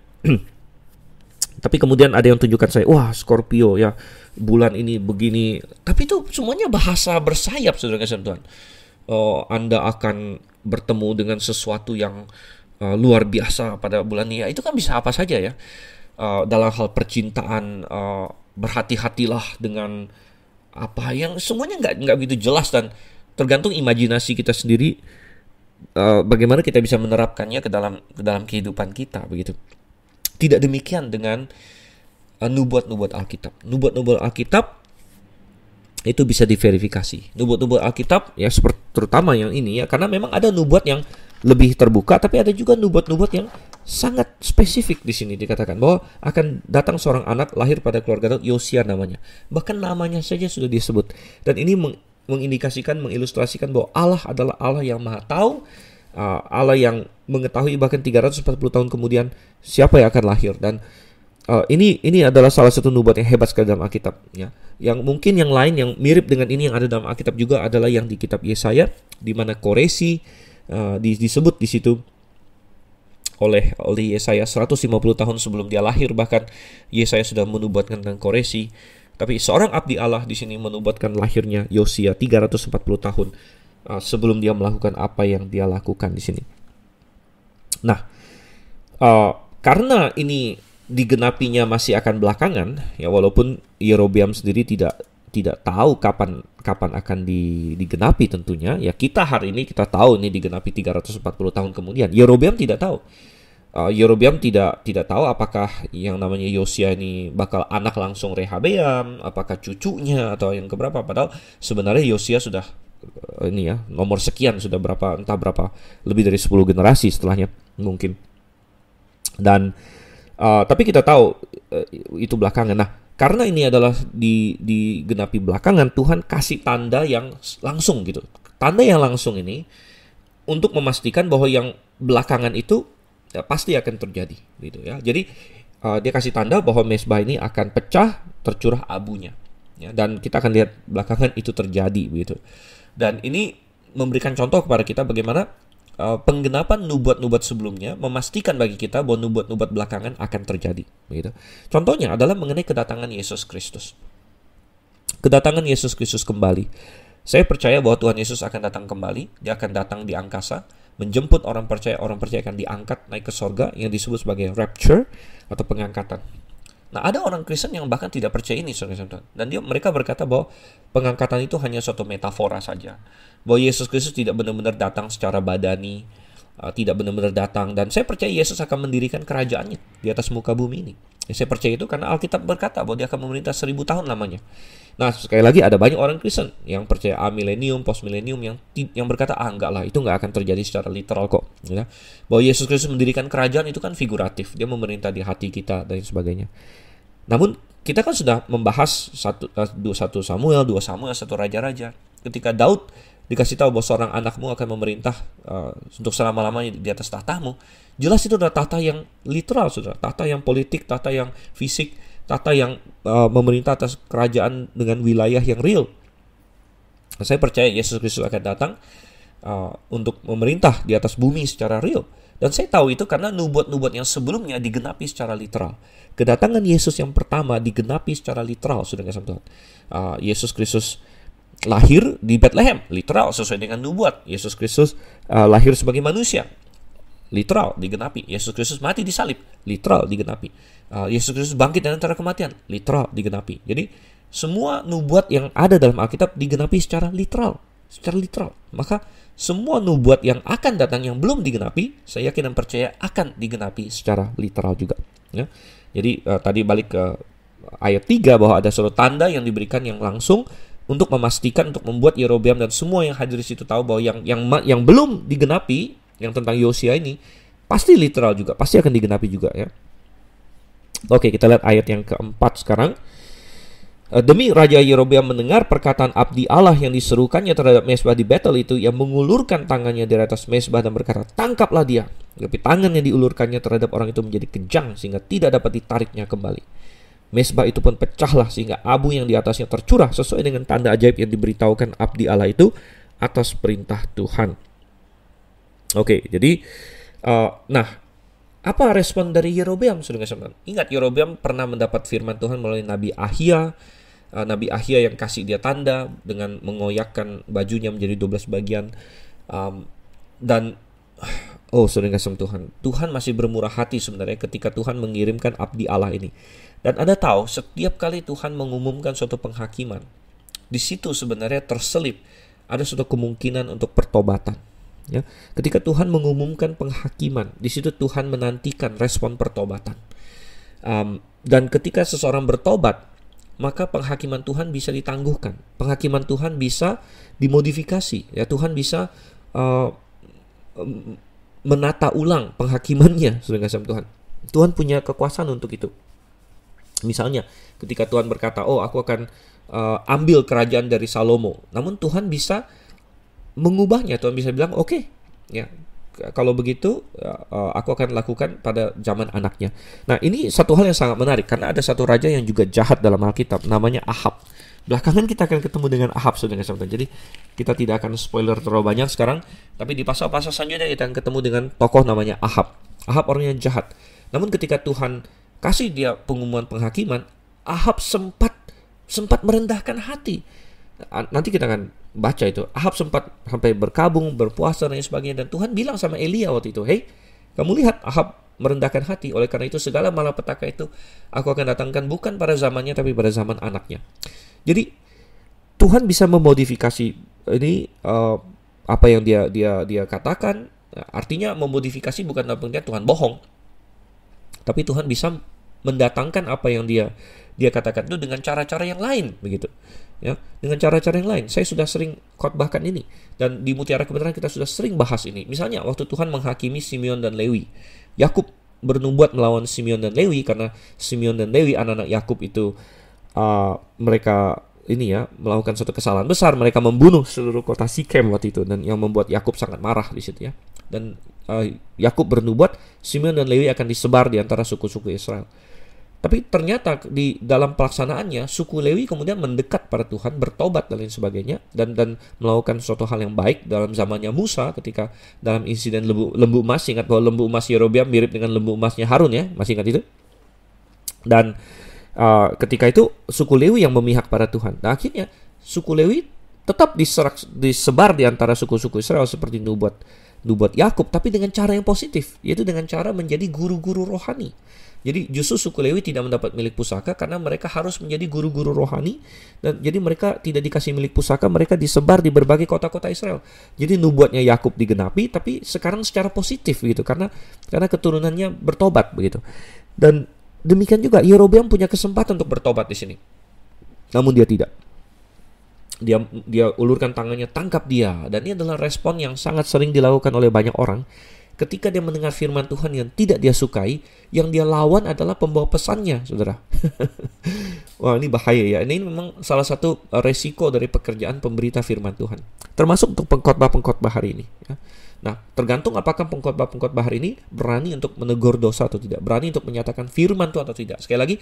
Tapi kemudian ada yang tunjukkan saya, wah Scorpio ya bulan ini begini. Tapi itu semuanya bahasa bersayap, saudara-saudara. Anda akan bertemu dengan sesuatu yang luar biasa pada bulan ini. Ya, itu kan bisa apa saja ya. Dalam hal percintaan, berhati-hatilah dengan apa yang semuanya nggak begitu jelas dan tergantung imajinasi kita sendiri. Bagaimana kita bisa menerapkannya ke dalam kehidupan kita begitu. Tidak demikian dengan nubuat-nubuat Alkitab. Nubuat-nubuat Alkitab itu bisa diverifikasi. Nubuat-nubuat Alkitab ya seperti terutama yang ini ya, karena memang ada nubuat yang lebih terbuka, tapi ada juga nubuat-nubuat yang sangat spesifik di sini dikatakan bahwa akan datang seorang anak lahir pada keluarga Daud, Yosia namanya. Bahkan namanya saja sudah disebut. Dan ini mengindikasikan, mengilustrasikan bahwa Allah adalah Allah yang Maha Tahu, Allah yang mengetahui bahkan 340 tahun kemudian siapa yang akan lahir. Dan ini adalah salah satu nubuat yang hebat sekali dalam Alkitab, ya. Yang mungkin yang lain yang mirip dengan ini yang ada dalam Alkitab juga adalah yang di kitab Yesaya, di mana Koresi disebut di situ oleh Yesaya 150 tahun sebelum dia lahir. Bahkan Yesaya sudah menubuatkan tentang Koresi. Tapi seorang abdi Allah di sini menubuatkan lahirnya Yosia 340 tahun sebelum dia melakukan apa yang dia lakukan di sini. Nah, karena ini digenapinya masih akan belakangan, ya, walaupun Yerobeam sendiri tidak tahu kapan akan digenapi tentunya. Ya, kita hari ini kita tahu ini digenapi 340 tahun kemudian. Yerobeam tidak tahu. Yerobeam tidak tahu apakah yang namanya Yosia ini bakal anak langsung Rehabeam, apakah cucunya atau yang keberapa. Padahal sebenarnya Yosia sudah ini ya nomor sekian, sudah entah berapa lebih dari 10 generasi setelahnya mungkin. Dan tapi kita tahu itu belakangan. Nah, karena ini adalah digenapi belakangan, Tuhan kasih tanda yang langsung gitu. Tanda yang langsung ini untuk memastikan bahwa yang belakangan itu ya, pasti akan terjadi gitu ya. Jadi dia kasih tanda bahwa mezbah ini akan pecah, tercurah abunya. Ya, dan kita akan lihat belakangan itu terjadi begitu. Dan ini memberikan contoh kepada kita bagaimana penggenapan nubuat-nubuat sebelumnya memastikan bagi kita bahwa nubuat-nubuat belakangan akan terjadi begitu. Contohnya adalah mengenai kedatangan Yesus Kristus. Kedatangan Yesus Kristus kembali. Saya percaya bahwa Tuhan Yesus akan datang kembali. Dia akan datang di angkasa, menjemput orang percaya akan diangkat naik ke sorga, yang disebut sebagai rapture atau pengangkatan. Nah, ada orang Kristen yang bahkan tidak percaya ini, saudara-saudara. Dan mereka berkata bahwa pengangkatan itu hanya suatu metafora saja. Bahwa Yesus Kristus tidak benar-benar datang secara badani, tidak benar-benar datang. Dan saya percaya Yesus akan mendirikan kerajaannya di atas muka bumi ini. Ya, saya percaya itu karena Alkitab berkata bahwa dia akan memerintah 1000 tahun lamanya. Nah, sekali lagi ada banyak orang Kristen yang percaya milenium, post milenium yang berkata enggak lah, itu enggak akan terjadi secara literal kok, ya. Bahwa Yesus Kristus mendirikan kerajaan itu kan figuratif, dia memerintah di hati kita dan sebagainya. Namun kita kan sudah membahas 1 Samuel, 2 Samuel, 1 Raja-Raja. Ketika Daud dikasih tahu bahwa seorang anakmu akan memerintah untuk selama-lamanya di atas tahtamu, jelas itu adalah tahta yang literal, saudara. Tahta yang politik, tahta yang fisik, tahta yang memerintah atas kerajaan dengan wilayah yang real. Saya percaya Yesus Kristus akan datang untuk memerintah di atas bumi secara real. Dan saya tahu itu karena nubuat-nubuat yang sebelumnya digenapi secara literal. Kedatangan Yesus yang pertama digenapi secara literal, saudara Tuhan. Yesus Kristus lahir di Bethlehem, literal sesuai dengan nubuat. Yesus Kristus lahir sebagai manusia, literal digenapi. Yesus Kristus mati di salib, literal digenapi. Yesus Kristus bangkit dari antara kematian, literal digenapi. Jadi semua nubuat yang ada dalam Alkitab digenapi secara literal. Maka semua nubuat yang akan datang yang belum digenapi, saya yakin dan percaya akan digenapi secara literal juga, ya. Jadi tadi balik ke ayat 3 bahwa ada suatu tanda yang diberikan yang langsung untuk memastikan, untuk membuat Yerobeam dan semua yang hadir di situ tahu bahwa yang belum digenapi, yang tentang Yosia ini pasti literal juga, pasti akan digenapi juga, ya. Oke, kita lihat ayat yang keempat sekarang. Demi Raja Yerobeam mendengar perkataan abdi Allah yang diserukannya terhadap mezbah di Betel itu, yang mengulurkan tangannya di atas mezbah dan berkata, tangkaplah dia. Tapi tangan yang diulurkannya terhadap orang itu menjadi kejang sehingga tidak dapat ditariknya kembali. Mezbah itu pun pecahlah sehingga abu yang di atasnya tercurah sesuai dengan tanda ajaib yang diberitahukan abdi Allah itu atas perintah Tuhan. Oke, jadi apa respon dari Yerobeam, saudara-saudara? Ingat, Yerobeam pernah mendapat firman Tuhan melalui Nabi Ahia. Nabi Ahia yang kasih dia tanda dengan mengoyakkan bajunya menjadi 12 bagian. Saudara-saudara Tuhan masih bermurah hati sebenarnya ketika Tuhan mengirimkan abdi Allah ini. Dan Anda tahu, setiap kali Tuhan mengumumkan suatu penghakiman, di situ sebenarnya terselip ada suatu kemungkinan untuk pertobatan. Ya, ketika Tuhan mengumumkan penghakiman, di situ Tuhan menantikan respon pertobatan. Dan ketika seseorang bertobat, maka penghakiman Tuhan bisa ditangguhkan. Penghakiman Tuhan bisa dimodifikasi. Ya, Tuhan bisa menata ulang penghakimannya, saudara kasih Tuhan. Tuhan punya kekuasaan untuk itu. Misalnya ketika Tuhan berkata, oh aku akan ambil kerajaan dari Salomo, namun Tuhan bisa mengubahnya. Tuhan bisa bilang oke, ya kalau begitu aku akan lakukan pada zaman anaknya. Nah, ini satu hal yang sangat menarik, karena ada satu raja yang juga jahat dalam Alkitab, namanya Ahab. Belakangan kita akan ketemu dengan Ahab, saudara-saudara. Jadi kita tidak akan spoiler terlalu banyak sekarang, tapi di pasal-pasal selanjutnya kita akan ketemu dengan tokoh namanya Ahab. Ahab orang yang jahat. Namun ketika Tuhan kasih dia pengumuman penghakiman, Ahab sempat merendahkan hati. Nanti kita akan baca itu. Ahab sempat sampai berkabung, berpuasa dan sebagainya, dan Tuhan bilang sama Elia waktu itu, "Hei, kamu lihat Ahab merendahkan hati. Oleh karena itu segala malapetaka itu aku akan datangkan bukan pada zamannya tapi pada zaman anaknya." Jadi Tuhan bisa memodifikasi ini apa yang dia katakan. Artinya memodifikasi bukan dalam pengertian Tuhan bohong, tapi Tuhan bisa mendatangkan apa yang dia katakan itu dengan cara-cara yang lain, begitu. Ya, dengan cara-cara yang lain. Saya sudah sering khotbahkan ini, dan di Mutiara Kebenaran kita sudah sering bahas ini. Misalnya waktu Tuhan menghakimi Simeon dan Lewi, Yakub bernubuat melawan Simeon dan Lewi karena Simeon dan Lewi anak-anak Yakub itu mereka ini ya melakukan suatu kesalahan besar. Mereka membunuh seluruh kota Sikem waktu itu, dan yang membuat Yakub sangat marah di situ ya. Dan Yakub bernubuat Simeon dan Lewi akan disebar di antara suku-suku Israel. Tapi ternyata di dalam pelaksanaannya suku Lewi kemudian mendekat pada Tuhan, bertobat dan lain sebagainya, dan melakukan suatu hal yang baik dalam zamannya Musa ketika dalam insiden lembu emas. Ingat bahwa lembu emas Yerobeam mirip dengan lembu emasnya Harun ya, masih ingat itu? Dan ketika itu suku Lewi yang memihak pada Tuhan. Nah, akhirnya suku Lewi tetap disebar di antara suku-suku Israel seperti nubuat Yakub, tapi dengan cara yang positif, yaitu dengan cara menjadi guru-guru rohani. Jadi justru suku Lewi tidak mendapat milik pusaka karena mereka harus menjadi guru-guru rohani, dan jadi mereka tidak dikasih milik pusaka, mereka disebar di berbagai kota-kota Israel. Jadi nubuatnya Yakub digenapi, tapi sekarang secara positif gitu, karena keturunannya bertobat begitu. Dan demikian juga Yerobeam punya kesempatan untuk bertobat di sini, namun dia tidak. Dia ulurkan tangannya, tangkap dia. Dan ini adalah respon yang sangat sering dilakukan oleh banyak orang ketika dia mendengar firman Tuhan yang tidak dia sukai. Yang dia lawan adalah pembawa pesannya, saudara. Wah, ini bahaya ya. Ini memang salah satu resiko dari pekerjaan pemberita firman Tuhan, termasuk untuk pengkhotbah hari ini ya. Nah, tergantung apakah pengkhotbah hari ini berani untuk menegur dosa atau tidak, berani untuk menyatakan firman Tuhan atau tidak. Sekali lagi,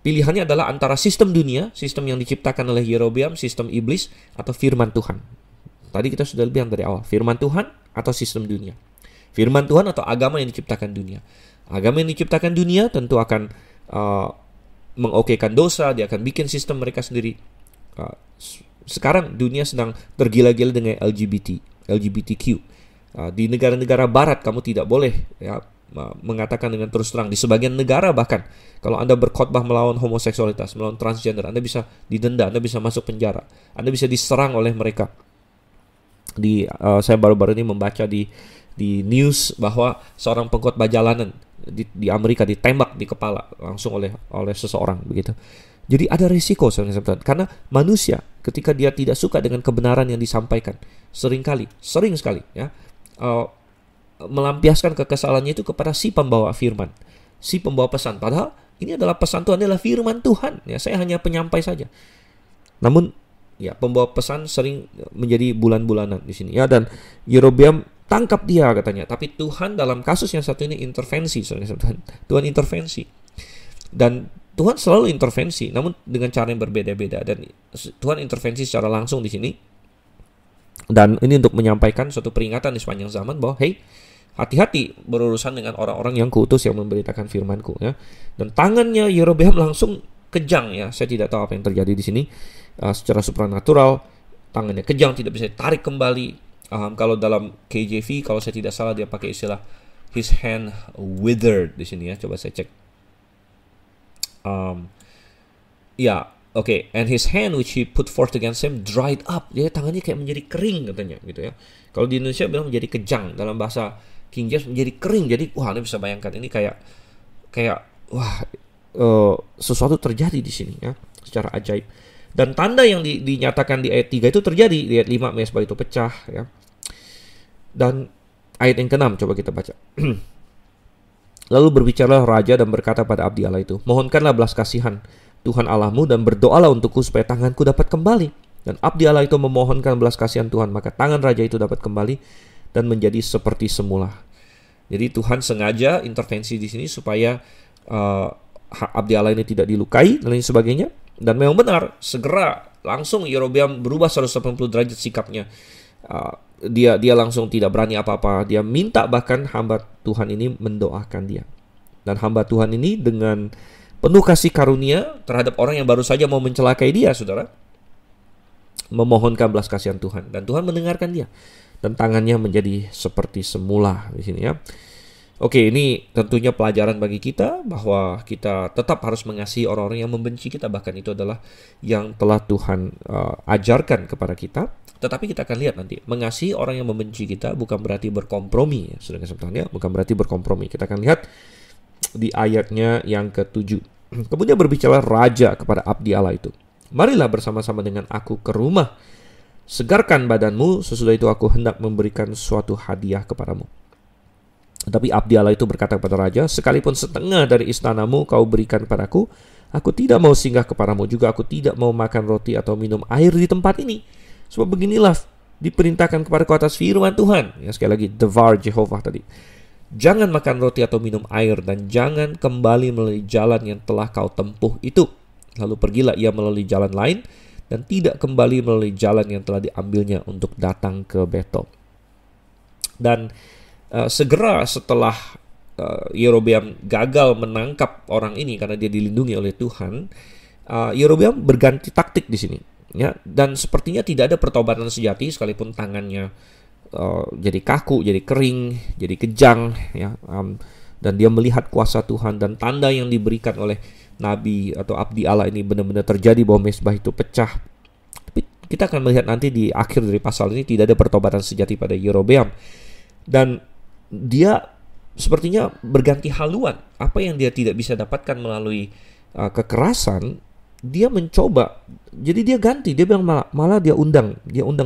pilihannya adalah antara sistem dunia, sistem yang diciptakan oleh Yerobeam, sistem iblis, atau firman Tuhan. Tadi kita sudah bilang dari awal, firman Tuhan atau sistem dunia. Firman Tuhan atau agama yang diciptakan dunia. Agama yang diciptakan dunia tentu akan mengokekan dosa, dia akan bikin sistem mereka sendiri. Sekarang dunia sedang tergila-gila dengan LGBTQ. Di negara-negara barat kamu tidak boleh ya mengatakan dengan terus terang. Di sebagian negara bahkan kalau Anda berkhotbah melawan homoseksualitas, melawan transgender, Anda bisa didenda, Anda bisa masuk penjara, Anda bisa diserang oleh mereka. Saya baru-baru ini membaca di news bahwa seorang pengkhotbah jalanan di Amerika ditembak di kepala langsung oleh seseorang begitu. Jadi ada risiko karena manusia ketika dia tidak suka dengan kebenaran yang disampaikan, sering sekali ya melampiaskan kekesalannya itu kepada si pembawa firman, si pembawa pesan. Padahal ini adalah pesan Tuhan, adalah firman Tuhan. Ya, saya hanya penyampai saja. Namun, ya pembawa pesan sering menjadi bulan-bulanan di sini. Ya, dan Yerobeam tangkap dia katanya. Tapi Tuhan dalam kasus yang satu ini intervensi. Tuhan intervensi. Dan Tuhan selalu intervensi, namun dengan cara yang berbeda-beda. Dan Tuhan intervensi secara langsung di sini. Dan ini untuk menyampaikan suatu peringatan di sepanjang zaman bahwa, hey, hati-hati berurusan dengan orang-orang yang kuutus yang memberitakan firman-Ku ya. Dan tangannya Yerobeam langsung kejang ya. Saya tidak tahu apa yang terjadi di sini. Secara supranatural tangannya kejang, tidak bisa ditarik kembali. Kalau dalam KJV, kalau saya tidak salah dia pakai istilah his hand withered di sini ya. Coba saya cek. And his hand which he put forth against him dried up. Jadi tangannya kayak menjadi kering katanya gitu ya. Kalau di Indonesia bilang menjadi kejang, dalam bahasa King James menjadi kering. Jadi Anda bisa bayangkan ini kayak sesuatu terjadi di sini ya, secara ajaib. Dan tanda yang dinyatakan di ayat 3 itu terjadi di ayat 5, mesbah itu pecah ya. Dan ayat yang ke-6 coba kita baca. Lalu berbicaralah raja dan berkata pada abdi Allah itu, mohonkanlah belas kasihan Tuhan Allahmu dan berdoalah untukku supaya tanganku dapat kembali. Dan abdi Allah itu memohonkan belas kasihan Tuhan, maka tangan raja itu dapat kembali dan menjadi seperti semula. Jadi Tuhan sengaja intervensi di sini supaya abdi Allah ini tidak dilukai dan lain sebagainya. Dan memang benar, segera langsung Yerobeam berubah 180 derajat sikapnya. Dia langsung tidak berani apa-apa. Dia minta bahkan hamba Tuhan ini mendoakan dia. Dan hamba Tuhan ini dengan penuh kasih karunia terhadap orang yang baru saja mau mencelakai dia, saudara, memohonkan belas kasihan Tuhan. Dan Tuhan mendengarkan dia. Dan tangannya menjadi seperti semula di sini ya. Oke, ini tentunya pelajaran bagi kita bahwa kita tetap harus mengasihi orang-orang yang membenci kita. Bahkan itu adalah yang telah Tuhan ajarkan kepada kita. Tetapi kita akan lihat nanti, mengasihi orang yang membenci kita bukan berarti berkompromi, ya, saudara sekalian, ya, bukan berarti berkompromi. Kita akan lihat di ayatnya yang ke-7. Kemudian berbicara raja kepada abdi Allah itu, marilah bersama-sama dengan aku ke rumah, segarkan badanmu, sesudah itu aku hendak memberikan suatu hadiah kepadamu. Tapi abdi Allah itu berkata kepada raja, sekalipun setengah dari istanamu kau berikan kepadaku, aku tidak mau singgah kepadamu, juga aku tidak mau makan roti atau minum air di tempat ini. Sebab beginilah diperintahkan kepada kau atas firman Tuhan. Ya, sekali lagi, Devar Jehovah tadi. Jangan makan roti atau minum air, dan jangan kembali melalui jalan yang telah kau tempuh itu. Lalu pergilah ia melalui jalan lain, dan tidak kembali melalui jalan yang telah diambilnya untuk datang ke Betel. Dan segera setelah Yerobeam gagal menangkap orang ini karena dia dilindungi oleh Tuhan, Yerobeam berganti taktik di sini. Ya, dan sepertinya tidak ada pertobatan sejati sekalipun tangannya jadi kaku, jadi kering, jadi kejang, ya, dan dia melihat kuasa Tuhan dan tanda yang diberikan oleh nabi atau abdi Allah ini benar-benar terjadi bahwa mezbah itu pecah. Tapi kita akan melihat nanti di akhir dari pasal ini tidak ada pertobatan sejati pada Yerobeam, dan dia sepertinya berganti haluan. Apa yang dia tidak bisa dapatkan melalui kekerasan, dia mencoba. Jadi dia ganti, dia bilang malah dia undang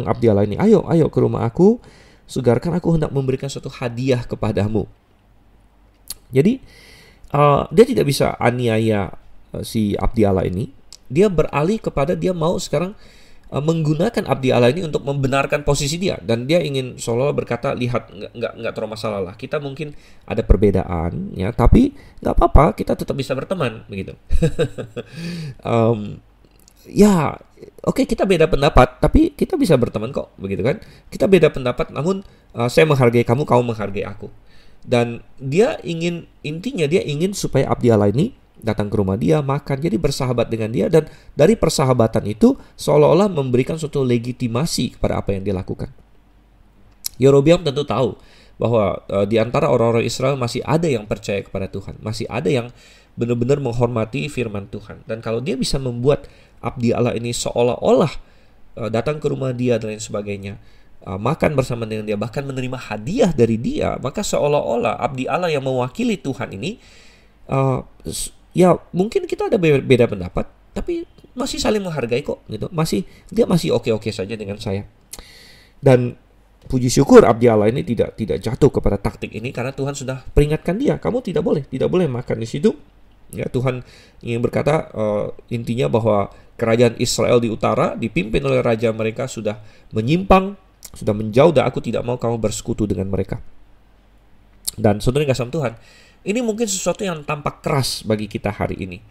abdi Allah ini, ayo ke rumah aku, segarkan, aku hendak memberikan suatu hadiah kepadamu. Jadi dia tidak bisa aniaya si abdi Allah ini. Dia beralih kepada dia mau sekarang menggunakan abdi Allah ini untuk membenarkan posisi dia, dan dia ingin seolah-olah berkata, lihat, nggak terlalu masalah lah, kita mungkin ada perbedaan ya, tapi nggak apa-apa, kita tetap bisa berteman begitu. Ya, oke, kita beda pendapat, tapi kita bisa berteman kok, begitu kan? Kita beda pendapat, namun saya menghargai kamu, kamu menghargai aku. Dan dia ingin, intinya dia ingin supaya abdi Allah ini datang ke rumah dia, makan, jadi bersahabat dengan dia, dan dari persahabatan itu seolah-olah memberikan suatu legitimasi kepada apa yang dia lakukan. Yerobeam tentu tahu bahwa di antara orang-orang Israel masih ada yang percaya kepada Tuhan, masih ada yang benar-benar menghormati firman Tuhan. Dan kalau dia bisa membuat abdi Allah ini seolah-olah datang ke rumah dia dan lain sebagainya, makan bersama dengan dia, bahkan menerima hadiah dari dia, maka seolah-olah abdi Allah yang mewakili Tuhan ini, ya mungkin kita ada beda pendapat, tapi masih saling menghargai kok, gitu. Dia masih oke-oke saja dengan saya. Dan puji syukur abdi Allah ini tidak jatuh kepada taktik ini, karena Tuhan sudah peringatkan dia, kamu tidak boleh makan di situ. Ya, Tuhan ingin berkata intinya bahwa kerajaan Israel di utara dipimpin oleh raja mereka sudah menyimpang, sudah menjauh, dan aku tidak mau kamu bersekutu dengan mereka. Dan saudara yang kasih Tuhan, ini mungkin sesuatu yang tampak keras bagi kita hari ini.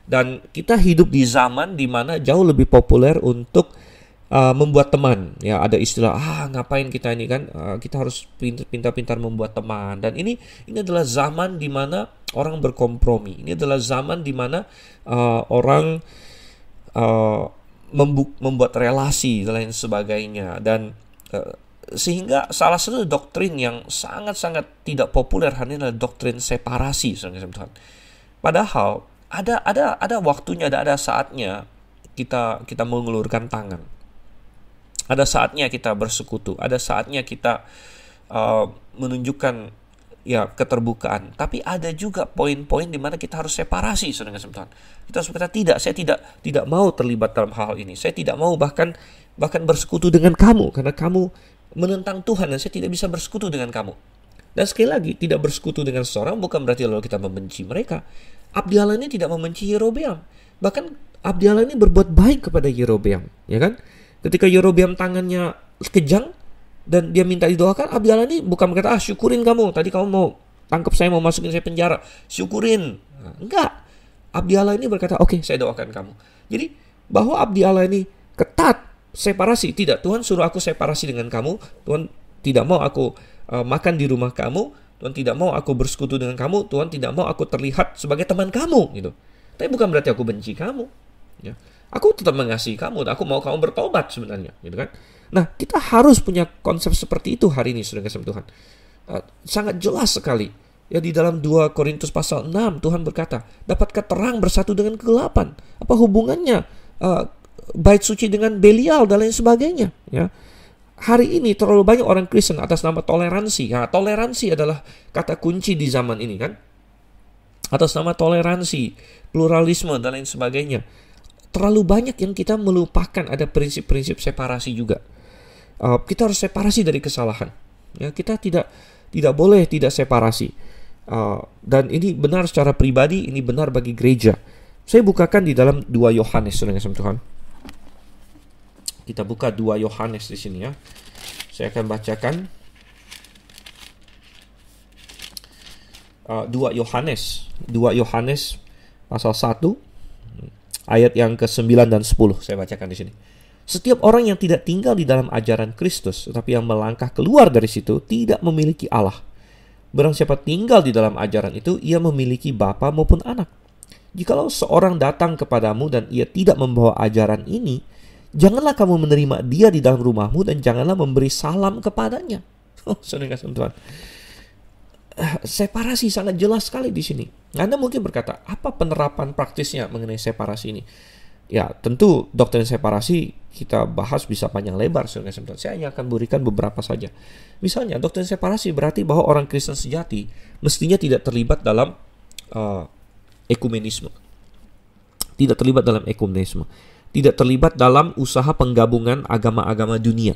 Dan kita hidup di zaman di mana jauh lebih populer untuk membuat teman. Ya, ada istilah, ngapain kita ini kan, kita harus pintar-pintar membuat teman. Dan ini adalah zaman di mana orang berkompromi. Ini adalah zaman di mana orang membuat relasi dan lain sebagainya. Dan sehingga salah satu doktrin yang sangat-sangat tidak populer hari ini adalah doktrin separasi, Tuhan. Padahal ada waktunya, ada saatnya kita mengulurkan tangan. Ada saatnya kita bersekutu, ada saatnya kita menunjukkan ya keterbukaan. Tapi ada juga poin-poin di mana kita harus separasi, Tuhan. Kita harus berkata, saya tidak mau terlibat dalam hal ini. Saya tidak mau bahkan bersekutu dengan kamu, karena kamu menentang Tuhan dan saya tidak bisa bersekutu dengan kamu. Dan sekali lagi, tidak bersekutu dengan seseorang bukan berarti lalu kita membenci mereka. Abdi Allah ini tidak membenci Yerobeam. Bahkan Abdi Allah ini berbuat baik kepada Yerobeam, ya kan? Ketika Yerobeam tangannya kejang dan dia minta didoakan, Abdi Allah ini bukan berkata, syukurin kamu, tadi kamu mau tangkap saya, mau masukin saya penjara, syukurin. Nah, enggak. Abdi Allah ini berkata, oke, saya doakan kamu. Jadi bahwa Abdi Allah ini ketat, separasi, tidak, Tuhan suruh aku separasi dengan kamu, Tuhan tidak mau aku makan di rumah kamu, Tuhan tidak mau aku bersekutu dengan kamu, Tuhan tidak mau aku terlihat sebagai teman kamu, gitu. Tapi bukan berarti aku benci kamu, ya. Aku tetap mengasihi kamu, aku mau kamu bertobat sebenarnya, gitu kan. Nah, kita harus punya konsep seperti itu hari ini, saudara kasih Tuhan. Sangat jelas sekali. Ya, di dalam 2 Korintus pasal 6 Tuhan berkata, dapatkah terang bersatu dengan kegelapan? Apa hubungannya bait suci dengan Belial dan lain sebagainya, ya. Hari ini terlalu banyak orang Kristen atas nama toleransi. Ya, toleransi adalah kata kunci di zaman ini, kan. Atas nama toleransi, pluralisme dan lain sebagainya. Terlalu banyak yang kita melupakan ada prinsip-prinsip separasi juga. Kita harus separasi dari kesalahan. Ya, kita tidak boleh tidak separasi. Dan ini benar secara pribadi, ini benar bagi gereja. Saya bukakan di dalam 2 Yohanes, saudara Tuhan. Kita buka 2 Yohanes di sini, ya. Saya akan bacakan 2 Yohanes pasal 1 ayat yang ke-9 dan 10. Saya bacakan di sini. Setiap orang yang tidak tinggal di dalam ajaran Kristus, tetapi yang melangkah keluar dari situ, tidak memiliki Allah. Barang siapa tinggal di dalam ajaran itu, ia memiliki bapa maupun anak. Jikalau seorang datang kepadamu dan ia tidak membawa ajaran ini, janganlah kamu menerima dia di dalam rumahmu dan janganlah memberi salam kepadanya. Saudara Tuhan. Separasi sangat jelas sekali di sini. Anda mungkin berkata, apa penerapan praktisnya mengenai separasi ini? Ya, tentu doktrin separasi kita bahas bisa panjang lebar, saudara. Saya hanya akan berikan beberapa saja. Misalnya, doktrin separasi berarti bahwa orang Kristen sejati mestinya tidak terlibat dalam ekumenisme. Tidak terlibat dalam ekumenisme. Tidak terlibat dalam usaha penggabungan agama-agama dunia.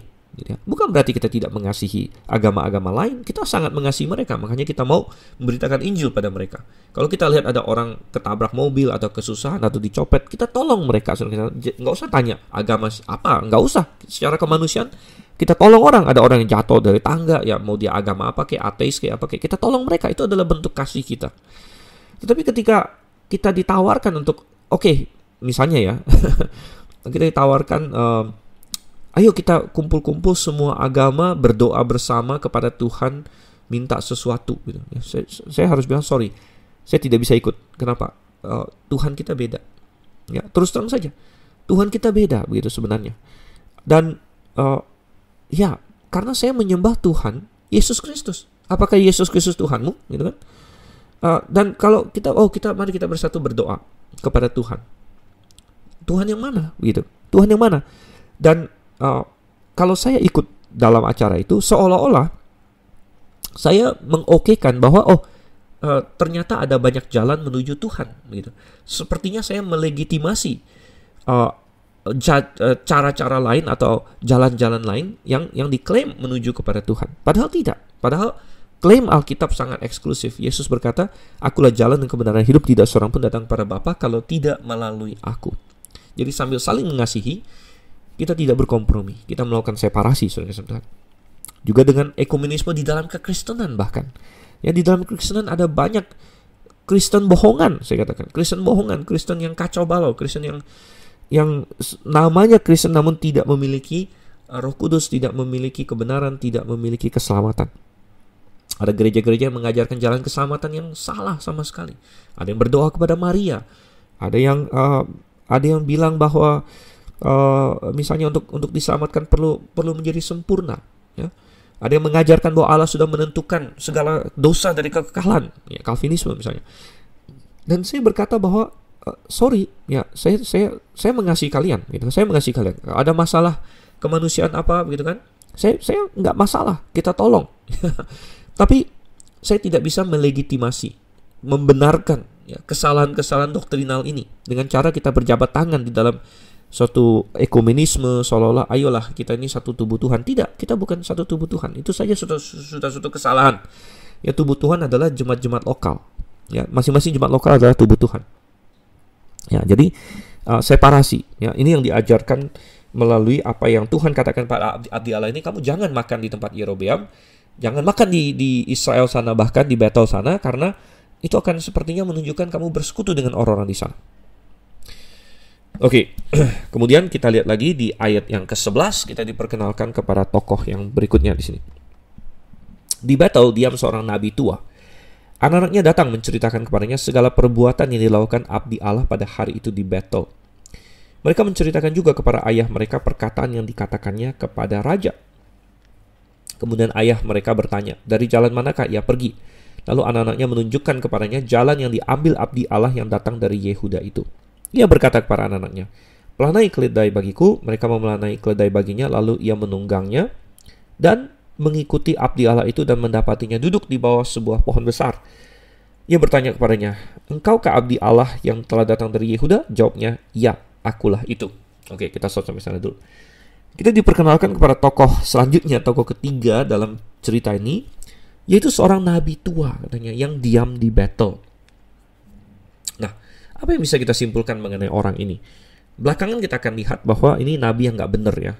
Bukan berarti kita tidak mengasihi agama-agama lain. Kita sangat mengasihi mereka. Makanya kita mau memberitakan Injil pada mereka. Kalau kita lihat ada orang ketabrak mobil atau kesusahan atau dicopet, kita tolong mereka. Nggak usah tanya agama apa. Nggak usah. Secara kemanusiaan kita tolong orang. Ada orang yang jatuh dari tangga, ya mau dia agama apa, kayak ateis, kayak apa, kayak kita tolong mereka. Itu adalah bentuk kasih kita. Tetapi ketika kita ditawarkan untuk, misalnya ya, kita ditawarkan, ayo kita kumpul-kumpul semua agama, berdoa bersama kepada Tuhan, minta sesuatu, gitu. Ya, saya harus bilang sorry, saya tidak bisa ikut. Kenapa? Tuhan kita beda. Ya, terus terang saja, Tuhan kita beda, begitu sebenarnya. Dan ya, karena saya menyembah Tuhan Yesus Kristus. Apakah Yesus Kristus Tuhanmu? Gitu kan? Dan kalau mari kita bersatu berdoa kepada Tuhan. Tuhan yang mana? Gitu. Tuhan yang mana? Dan kalau saya ikut dalam acara itu, seolah-olah saya mengokekan bahwa ternyata ada banyak jalan menuju Tuhan. Gitu. Sepertinya saya melegitimasi cara-cara lain atau jalan-jalan lain yang diklaim menuju kepada Tuhan. Padahal tidak. Padahal klaim Alkitab sangat eksklusif. Yesus berkata, akulah jalan dan kebenaran hidup, tidak seorang pun datang kepada Bapa kalau tidak melalui aku. Jadi sambil saling mengasihi, kita tidak berkompromi. Kita melakukan separasi, saudara-saudara. Juga dengan ekumenisme di dalam kekristenan bahkan. Ya, di dalam kekristenan ada banyak Kristen bohongan, saya katakan. Kristen bohongan, Kristen yang kacau balau, Kristen yang namanya Kristen namun tidak memiliki Roh Kudus, tidak memiliki kebenaran, tidak memiliki keselamatan. Ada gereja-gereja yang mengajarkan jalan keselamatan yang salah sama sekali. Ada yang berdoa kepada Maria. Ada yang bilang bahwa misalnya untuk diselamatkan perlu menjadi sempurna. Ya. Ada yang mengajarkan bahwa Allah sudah menentukan segala dosa dari kekekalan. Ya, Calvinisme misalnya. Dan saya berkata bahwa sorry, ya saya mengasihi kalian. Gitu. Saya mengasihi kalian. Ada masalah kemanusiaan apa, begitu kan? Saya nggak masalah. Kita tolong. Tapi saya tidak bisa melegitimasi, membenarkan ya, kesalahan-kesalahan doktrinal ini dengan cara kita berjabat tangan di dalam suatu ekumenisme, seolah-olah ayolah kita ini satu tubuh Tuhan. Tidak, kita bukan satu tubuh Tuhan. Itu saja sudah suatu kesalahan. Ya, tubuh Tuhan adalah jemaat-jemaat lokal. Ya, masing-masing jemaat lokal adalah tubuh Tuhan. Ya, jadi separasi. Ya, ini yang diajarkan melalui apa yang Tuhan katakan pada abdi Allah ini, kamu jangan makan di tempat Yerobeam, jangan makan di Israel sana, bahkan di Betel sana, karena itu akan sepertinya menunjukkan kamu bersekutu dengan orang-orang di sana. Oke, kemudian kita lihat lagi di ayat yang ke-11, kita diperkenalkan kepada tokoh yang berikutnya di sini. Di Betel diam seorang nabi tua. Anak-anaknya datang menceritakan kepadanya segala perbuatan yang dilakukan abdi Allah pada hari itu di Betel. Mereka menceritakan juga kepada ayah mereka perkataan yang dikatakannya kepada raja. Kemudian ayah mereka bertanya, dari jalan manakah ia pergi? Lalu anak-anaknya menunjukkan kepadanya jalan yang diambil abdi Allah yang datang dari Yehuda itu. Ia berkata kepada anak-anaknya, pelanai keledai bagiku. Mereka memelanai keledai baginya, lalu ia menunggangnya dan mengikuti abdi Allah itu dan mendapatinya duduk di bawah sebuah pohon besar. Ia bertanya kepadanya, engkaukah abdi Allah yang telah datang dari Yehuda? Jawabnya, ya, akulah itu. Oke, kita stop sampai sana dulu. Kita diperkenalkan kepada tokoh selanjutnya, tokoh ketiga dalam cerita ini, yaitu seorang nabi tua katanya yang diam di Betel. Nah, apa yang bisa kita simpulkan mengenai orang ini? Belakangan kita akan lihat bahwa ini nabi yang nggak benar ya.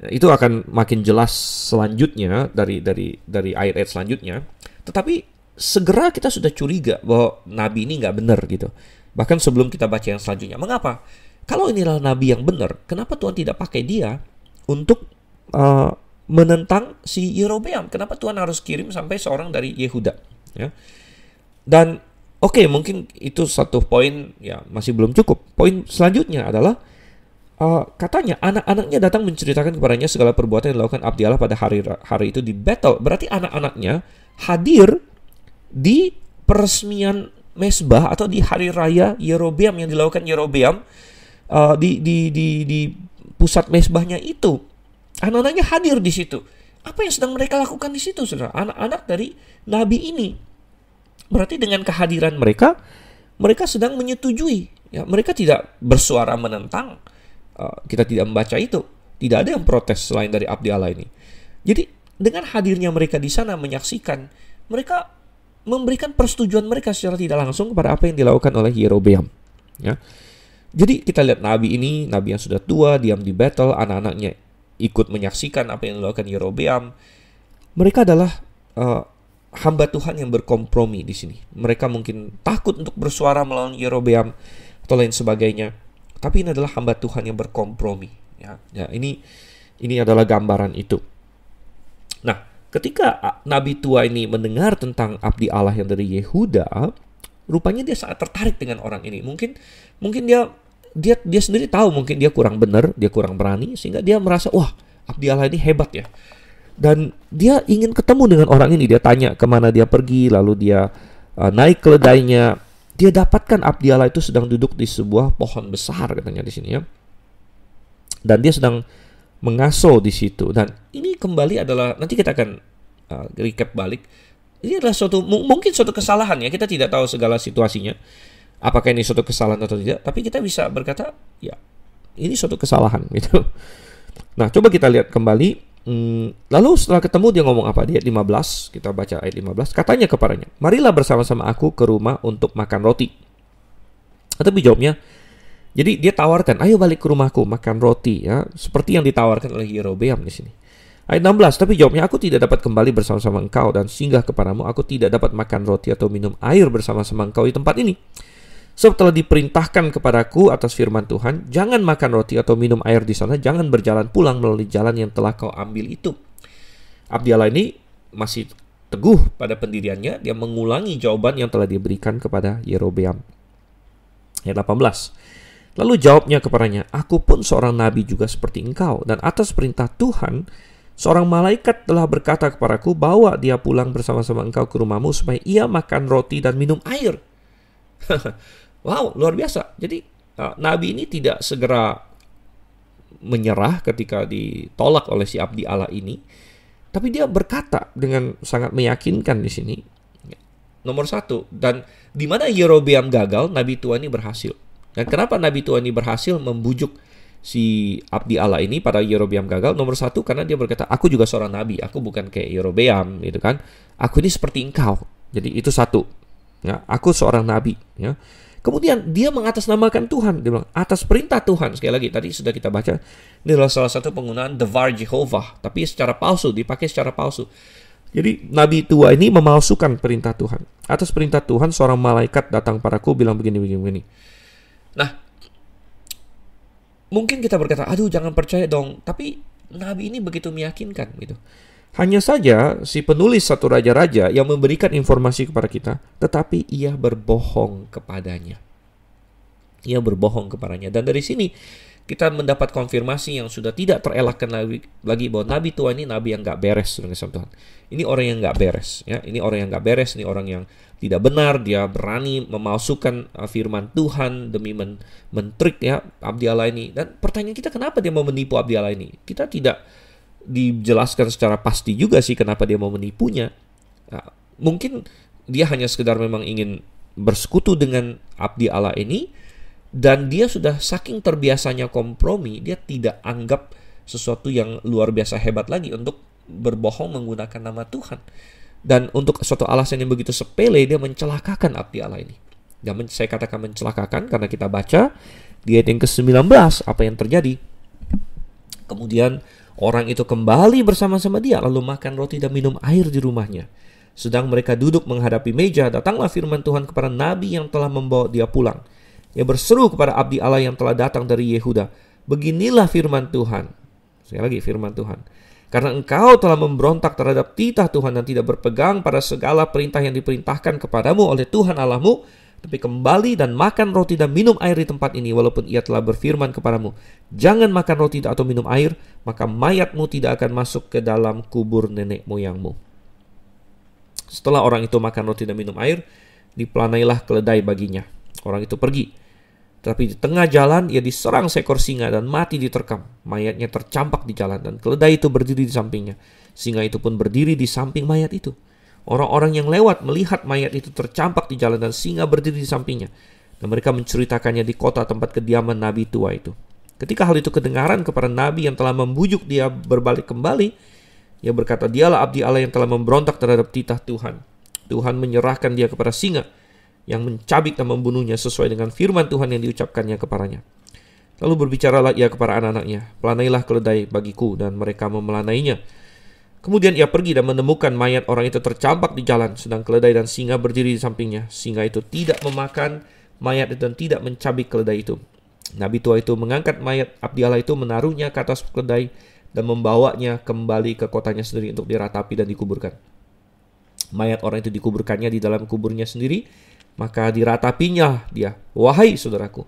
Itu akan makin jelas selanjutnya dari ayat-ayat selanjutnya. Tetapi segera kita sudah curiga bahwa nabi ini nggak benar gitu. Bahkan sebelum kita baca yang selanjutnya. Mengapa? Kalau inilah nabi yang benar, kenapa Tuhan tidak pakai dia untuk menentang si Yerobeam? Kenapa Tuhan harus kirim sampai seorang dari Yehuda? Ya. Dan oke, mungkin itu satu poin ya masih belum cukup. Poin selanjutnya adalah katanya anak-anaknya datang menceritakan kepadanya segala perbuatan yang dilakukan abdi Allah pada hari itu di Betel. Berarti anak-anaknya hadir di peresmian mesbah atau di hari raya Yerobeam yang dilakukan Yerobeam di pusat mesbahnya itu. Anak-anaknya hadir di situ. Apa yang sedang mereka lakukan di situ, saudara? Anak-anak dari nabi ini. Berarti dengan kehadiran mereka sedang menyetujui. Ya, mereka tidak bersuara menentang. Kita tidak membaca itu. Tidak ada yang protes selain dari abdi Allah ini. Jadi dengan hadirnya mereka di sana menyaksikan, mereka memberikan persetujuan mereka secara tidak langsung kepada apa yang dilakukan oleh Yerobeam. Ya. Jadi kita lihat nabi ini, nabi yang sudah tua, diam di Betel, anak-anaknya ikut menyaksikan apa yang dilakukan Yerobeam. Mereka adalah hamba Tuhan yang berkompromi di sini. Mereka mungkin takut untuk bersuara melawan Yerobeam atau lain sebagainya. Tapi ini adalah hamba Tuhan yang berkompromi. Ya, ini adalah gambaran itu. Nah, ketika nabi tua ini mendengar tentang abdi Allah yang dari Yehuda, rupanya dia sangat tertarik dengan orang ini. Mungkin dia sendiri tahu mungkin dia kurang benar, dia kurang berani, sehingga dia merasa, wah, abdi Allah ini hebat ya. Dan dia ingin ketemu dengan orang ini. Dia tanya kemana dia pergi, lalu dia naik keledainya. Dia dapatkan abdi Allah itu sedang duduk di sebuah pohon besar katanya di sini ya. Dan dia sedang mengasuh di situ. Dan ini kembali adalah, nanti kita akan recap balik. Ini adalah mungkin suatu kesalahan ya. Kita tidak tahu segala situasinya. Apakah ini suatu kesalahan atau tidak. Tapi kita bisa berkata, ya ini suatu kesalahan gitu. Nah, coba kita lihat kembali. Lalu setelah ketemu dia ngomong apa? Di ayat 15, kita baca ayat 15. Katanya kepadanya, marilah bersama-sama aku ke rumah untuk makan roti. Tapi jawabnya, jadi dia tawarkan, ayo balik ke rumahku makan roti ya, seperti yang ditawarkan oleh Yerobeam di sini. Ayat 16, tapi jawabnya, aku tidak dapat kembali bersama-sama engkau dan singgah kepadamu. Aku tidak dapat makan roti atau minum air bersama-sama engkau di tempat ini. Sebab telah diperintahkan kepadaku atas firman Tuhan, jangan makan roti atau minum air di sana, jangan berjalan pulang melalui jalan yang telah kau ambil itu. Abdi Allah ini masih teguh pada pendiriannya, dia mengulangi jawaban yang telah diberikan kepada Yerobeam. Ayat 18. Lalu jawabnya kepadanya, aku pun seorang nabi juga seperti engkau, dan atas perintah Tuhan, seorang malaikat telah berkata kepadaku, bawa dia pulang bersama-sama engkau ke rumahmu, supaya ia makan roti dan minum air. Wow, luar biasa. Jadi nabi ini tidak segera menyerah ketika ditolak oleh si abdi Allah ini, tapi dia berkata dengan sangat meyakinkan di sini. Nomor satu, dan di mana Yerobeam gagal, nabi tua ini berhasil. Dan kenapa nabi tua ini berhasil membujuk si abdi Allah ini pada Yerobeam gagal? Nomor satu, karena dia berkata, aku juga seorang nabi, aku bukan kayak Yerobeam, gitu kan. Aku ini seperti engkau. Jadi itu satu. Ya, aku seorang nabi. Ya. Kemudian dia mengatasnamakan Tuhan. Dia bilang, atas perintah Tuhan. Sekali lagi, tadi sudah kita baca. Ini adalah salah satu penggunaan Devar Jehovah. Tapi secara palsu, dipakai secara palsu. Jadi nabi tua ini memalsukan perintah Tuhan. Atas perintah Tuhan, seorang malaikat datang padaku bilang begini. Nah, mungkin kita berkata, aduh jangan percaya dong. Tapi nabi ini begitu meyakinkan gitu. Hanya saja si penulis satu raja-raja yang memberikan informasi kepada kita, tetapi ia berbohong kepadanya. Ia berbohong kepadanya. Dan dari sini kita mendapat konfirmasi yang sudah tidak terelakkan lagi bahwa nabi tua ini nabi yang gak beres dengan Tuhan. Ini orang yang gak beres. Ya. Ini orang yang gak beres, ini orang yang tidak benar. Dia berani memalsukan firman Tuhan demi mentrik ya abdi Allah ini. Dan pertanyaan kita, kenapa dia mau menipu abdi Allah ini? Kita tidak dijelaskan secara pasti juga sih kenapa dia mau menipunya. Nah, mungkin dia hanya sekedar memang ingin bersekutu dengan abdi Allah ini, dan dia sudah saking terbiasanya kompromi, dia tidak anggap sesuatu yang luar biasa hebat lagi untuk berbohong menggunakan nama Tuhan. Dan untuk suatu alasan yang begitu sepele, dia mencelakakan abdi Allah ini. Dan saya katakan mencelakakan karena kita baca di ayat yang ke-19 apa yang terjadi. Kemudian orang itu kembali bersama-sama dia, lalu makan roti dan minum air di rumahnya. Sedang mereka duduk menghadapi meja, datanglah firman Tuhan kepada nabi yang telah membawa dia pulang. Ia berseru kepada abdi Allah yang telah datang dari Yehuda, beginilah firman Tuhan. Sekali lagi firman Tuhan. Karena engkau telah memberontak terhadap titah Tuhan dan tidak berpegang pada segala perintah yang diperintahkan kepadamu oleh Tuhan Allahmu, tapi kembali dan makan roti dan minum air di tempat ini, walaupun ia telah berfirman kepadamu, jangan makan roti atau minum air, maka mayatmu tidak akan masuk ke dalam kubur nenek moyangmu. Setelah orang itu makan roti dan minum air, dipelanailah keledai baginya. Orang itu pergi. Tapi di tengah jalan ia diserang seekor singa dan mati diterkam. Mayatnya tercampak di jalan dan keledai itu berdiri di sampingnya. Singa itu pun berdiri di samping mayat itu. Orang-orang yang lewat melihat mayat itu tercampak di jalan dan singa berdiri di sampingnya. Dan mereka menceritakannya di kota tempat kediaman nabi tua itu. Ketika hal itu kedengaran kepada nabi yang telah membujuk dia berbalik kembali, ia berkata, dialah abdi Allah yang telah memberontak terhadap titah Tuhan. Tuhan menyerahkan dia kepada singa yang mencabik dan membunuhnya sesuai dengan firman Tuhan yang diucapkannya kepadanya. Lalu berbicaralah ia kepada anak-anaknya, pelanailah keledai bagiku, dan mereka memelanainya. Kemudian ia pergi dan menemukan mayat orang itu tercampak di jalan, sedang keledai dan singa berdiri di sampingnya. Singa itu tidak memakan mayat dan tidak mencabik keledai itu. Nabi tua itu mengangkat mayat abdi Allah itu, menaruhnya ke atas keledai dan membawanya kembali ke kotanya sendiri untuk diratapi dan dikuburkan. Mayat orang itu dikuburkannya di dalam kuburnya sendiri, maka diratapinya dia, wahai saudaraku.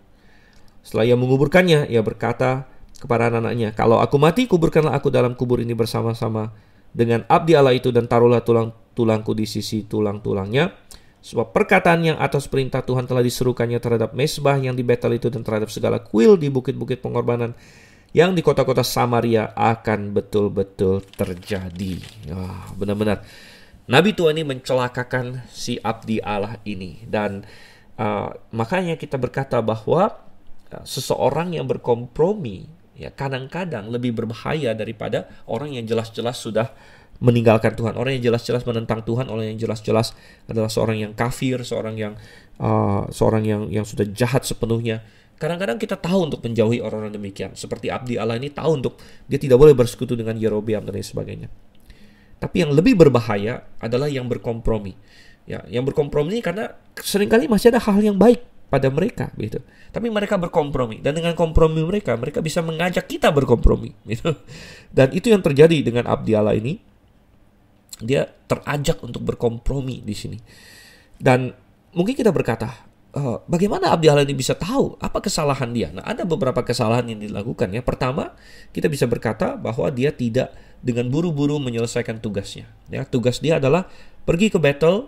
Setelah ia menguburkannya, ia berkata kepada anak-anaknya, kalau aku mati, kuburkanlah aku dalam kubur ini bersama-sama dengan abdi Allah itu, dan taruhlah tulang-tulangku di sisi tulang-tulangnya. Sebab perkataan yang atas perintah Tuhan telah diserukannya terhadap mesbah yang di Betel itu, dan terhadap segala kuil di bukit-bukit pengorbanan yang di kota-kota Samaria akan betul-betul terjadi. Benar-benar nabi tua ini mencelakakan si abdi Allah ini. Dan makanya kita berkata bahwa seseorang yang berkompromi ya kadang-kadang lebih berbahaya daripada orang yang jelas-jelas sudah meninggalkan Tuhan. Orang yang jelas-jelas menentang Tuhan, orang yang jelas-jelas adalah seorang yang kafir, seorang yang sudah jahat sepenuhnya. Kadang-kadang kita tahu untuk menjauhi orang-orang demikian. Seperti abdi Allah ini tahu untuk dia tidak boleh bersekutu dengan Yerobeam dan lain sebagainya. Tapi yang lebih berbahaya adalah yang berkompromi. Ya, yang berkompromi karena seringkali masih ada hal yang baik pada mereka, gitu. Tapi mereka berkompromi, dan dengan kompromi mereka bisa mengajak kita berkompromi, gitu. Dan itu yang terjadi dengan abdi Allah ini. Dia terajak untuk berkompromi di sini. Dan mungkin kita berkata, bagaimana abdi Allah ini bisa tahu apa kesalahan dia? Nah, ada beberapa kesalahan yang dilakukan ya. Pertama, kita bisa berkata bahwa dia tidak dengan buru-buru menyelesaikan tugasnya. Ya, tugas dia adalah pergi ke Betel,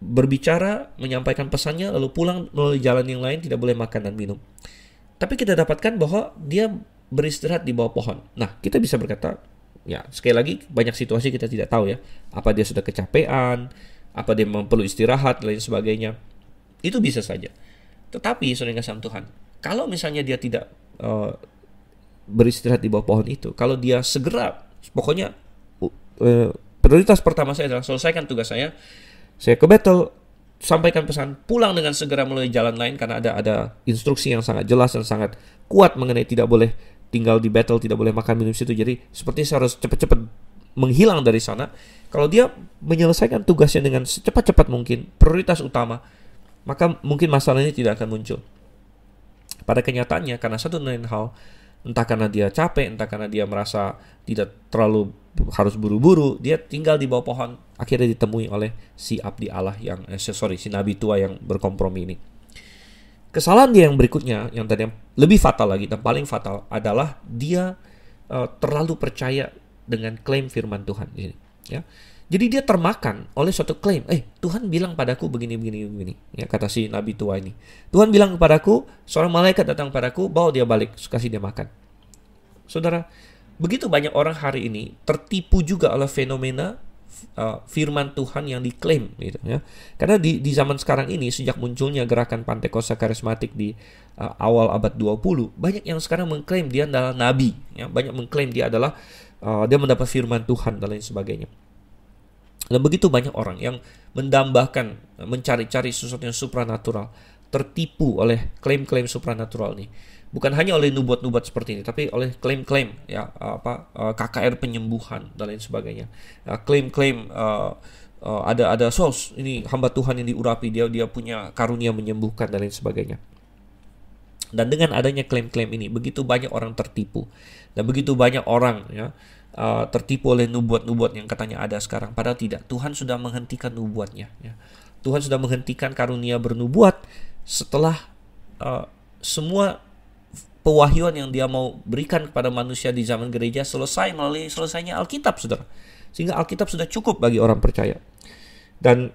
berbicara, menyampaikan pesannya, lalu pulang melalui jalan yang lain, tidak boleh makan dan minum. Tapi kita dapatkan bahwa dia beristirahat di bawah pohon. Nah, kita bisa berkata, ya sekali lagi banyak situasi kita tidak tahu ya. Apa dia sudah kecapean, apa dia memang perlu istirahat, dan lain sebagainya. Itu bisa saja. Tetapi saudara kasih Tuhan, kalau misalnya dia tidak beristirahat di bawah pohon itu, kalau dia segera, pokoknya prioritas pertama saya adalah selesaikan tugas saya ke battle, sampaikan pesan, pulang dengan segera melalui jalan lain, karena ada instruksi yang sangat jelas dan sangat kuat mengenai tidak boleh tinggal di battle, tidak boleh makan minum situ. Jadi seperti saya harus cepat-cepat menghilang dari sana. Kalau dia menyelesaikan tugasnya dengan secepat-cepat mungkin, prioritas utama, maka mungkin masalah ini tidak akan muncul. Pada kenyataannya, karena satu dan lain hal, entah karena dia capek, entah karena dia merasa tidak terlalu harus buru-buru, dia tinggal di bawah pohon, akhirnya ditemui oleh si abdi Allah si nabi tua yang berkompromi ini. Kesalahan dia yang berikutnya, yang tadi yang lebih fatal lagi dan paling fatal, adalah dia terlalu percaya dengan klaim firman Tuhan ini, ya. Jadi dia termakan oleh suatu klaim. Tuhan bilang padaku begini. Ya, kata si nabi tua ini. Tuhan bilang kepadaku, seorang malaikat datang padaku, bawa dia balik, kasih dia makan. Saudara, begitu banyak orang hari ini tertipu juga oleh fenomena firman Tuhan yang diklaim, gitu, ya. Karena di zaman sekarang ini, sejak munculnya gerakan Pantekosta karismatik di awal abad 20, banyak yang sekarang mengklaim dia adalah nabi, ya. Banyak mengklaim dia adalah dia mendapat firman Tuhan dan lain sebagainya. Dan begitu banyak orang yang mendambakan, mencari-cari sesuatu yang supranatural, tertipu oleh klaim-klaim supranatural ini. Bukan hanya oleh nubuat-nubuat seperti ini, tapi oleh klaim-klaim, ya, KKR penyembuhan dan lain sebagainya. Klaim-klaim ada sos, ini hamba Tuhan yang diurapi, dia punya karunia menyembuhkan dan lain sebagainya. Dan dengan adanya klaim-klaim ini, begitu banyak orang tertipu, dan begitu banyak orang, ya, tertipu oleh nubuat-nubuat yang katanya ada sekarang. Padahal tidak. Tuhan sudah menghentikan nubuatnya, ya. Tuhan sudah menghentikan karunia bernubuat setelah semua pewahyuan yang dia mau berikan kepada manusia di zaman gereja selesai melalui selesainya Alkitab, saudara. Sehingga Alkitab sudah cukup bagi orang percaya. Dan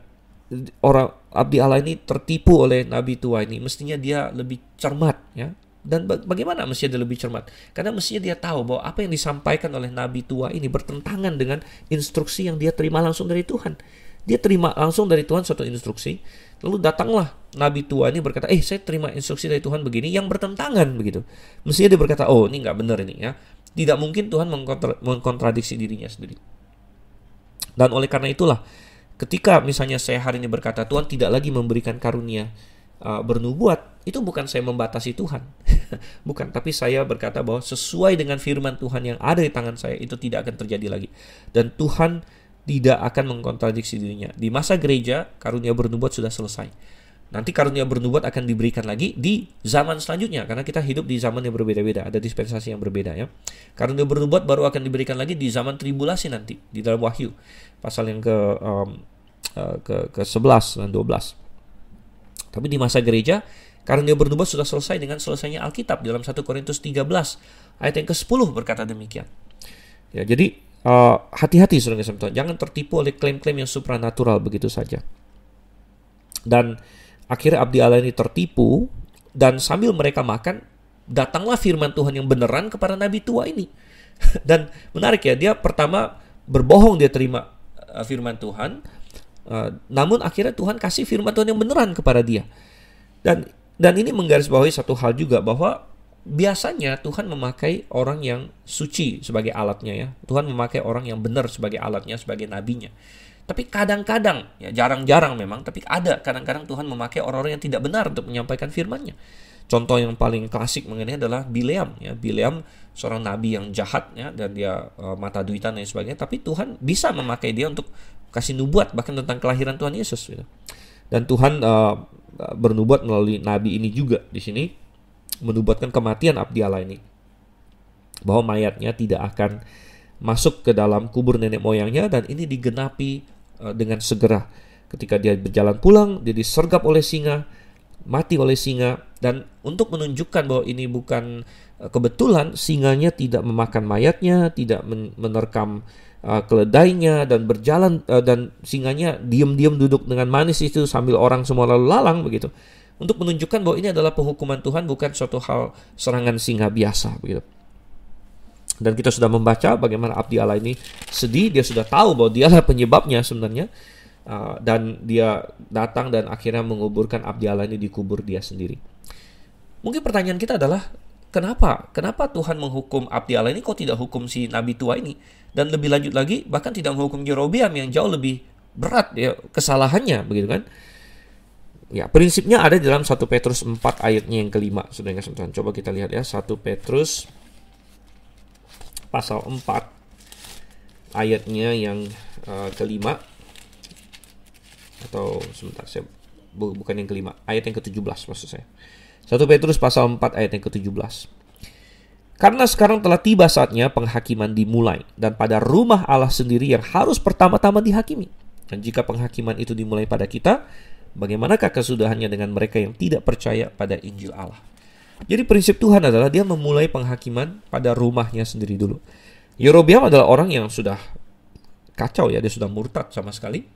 orang abdi Allah ini tertipu oleh nabi tua ini. Mestinya dia lebih cermat, ya. Dan bagaimana mestinya dia lebih cermat? Karena mestinya dia tahu bahwa apa yang disampaikan oleh nabi tua ini bertentangan dengan instruksi yang dia terima langsung dari Tuhan. Dia terima langsung dari Tuhan suatu instruksi, lalu datanglah nabi tua ini berkata, saya terima instruksi dari Tuhan begini yang bertentangan begitu. Mestinya dia berkata, ini nggak benar ini, ya. Tidak mungkin Tuhan mengkontradiksi dirinya sendiri. Dan oleh karena itulah, ketika misalnya saya hari ini berkata Tuhan tidak lagi memberikan karunia bernubuat, itu bukan saya membatasi Tuhan. Bukan, tapi saya berkata bahwa sesuai dengan firman Tuhan yang ada di tangan saya, itu tidak akan terjadi lagi. Dan Tuhan tidak akan mengkontradiksi dirinya. Di masa gereja, karunia bernubuat sudah selesai. Nanti karunia bernubuat akan diberikan lagi di zaman selanjutnya, karena kita hidup di zaman yang berbeda-beda, ada dispensasi yang berbeda, ya. Karunia bernubuat baru akan diberikan lagi di zaman tribulasi nanti, di dalam Wahyu pasal yang ke-11 dan 12. Tapi di masa gereja, karunia bernubuat sudah selesai dengan selesainya Alkitab. Dalam 1 Korintus 13 ayat yang ke-10 berkata demikian. Ya, jadi hati-hati saudara kasih Tuhan, jangan tertipu oleh klaim-klaim yang supranatural begitu saja. Dan akhirnya abdi Allah ini tertipu, dan sambil mereka makan, datanglah firman Tuhan yang beneran kepada nabi tua ini. Dan menarik, ya, dia pertama berbohong, dia terima firman Tuhan, namun akhirnya Tuhan kasih firman Tuhan yang beneran kepada dia. Dan ini menggarisbawahi satu hal juga, bahwa biasanya Tuhan memakai orang yang suci sebagai alatnya, ya. Tuhan memakai orang yang benar sebagai alatnya, sebagai nabinya. Tapi kadang-kadang, ya, jarang-jarang memang, tapi ada kadang-kadang Tuhan memakai orang-orang yang tidak benar untuk menyampaikan firman-Nya. Contoh yang paling klasik mengenai adalah Bileam, ya. Bileam seorang nabi yang jahat, ya, dan dia mata duitan dan sebagainya, tapi Tuhan bisa memakai dia untuk kasih nubuat bahkan tentang kelahiran Tuhan Yesus, gitu. Dan Tuhan bernubuat melalui nabi ini juga di sini, menubuatkan kematian abdi Allah ini, bahwa mayatnya tidak akan masuk ke dalam kubur nenek moyangnya, dan ini digenapi dengan segera. Ketika dia berjalan pulang, dia disergap oleh singa, mati oleh singa. Dan untuk menunjukkan bahwa ini bukan kebetulan, singanya tidak memakan mayatnya, tidak menerkam keledainya, dan berjalan, dan singanya diam-diam duduk dengan manis itu sambil orang semua lalu lalang begitu. Untuk menunjukkan bahwa ini adalah penghukuman Tuhan, bukan suatu hal serangan singa biasa begitu. Dan kita sudah membaca bagaimana abdi Allah ini sedih, dia sudah tahu bahwa dialah penyebabnya sebenarnya, dan dia datang dan akhirnya menguburkan abdi Allah ini di kubur dia sendiri. Mungkin pertanyaan kita adalah, kenapa? Kenapa Tuhan menghukum abdi Allah ini, kok tidak hukum si nabi tua ini? Dan lebih lanjut lagi, bahkan tidak menghukum Yerobeam yang jauh lebih berat ya kesalahannya, begitu kan? Ya, prinsipnya ada di dalam 1 Petrus 4 ayatnya yang kelima. Saudara kasih Tuhan, coba kita lihat ya, 1 Petrus pasal 4 ayatnya yang kelima, atau sebentar, bukan yang kelima, ayat yang ke-17 maksud saya. 1 Petrus pasal 4 ayat yang ke-17. Karena sekarang telah tiba saatnya penghakiman dimulai, dan pada rumah Allah sendiri yang harus pertama-tama dihakimi. Dan jika penghakiman itu dimulai pada kita, bagaimanakah kesudahannya dengan mereka yang tidak percaya pada Injil Allah? Jadi prinsip Tuhan adalah dia memulai penghakiman pada rumahnya sendiri dulu. Yerobeam adalah orang yang sudah kacau ya, dia sudah murtad sama sekali.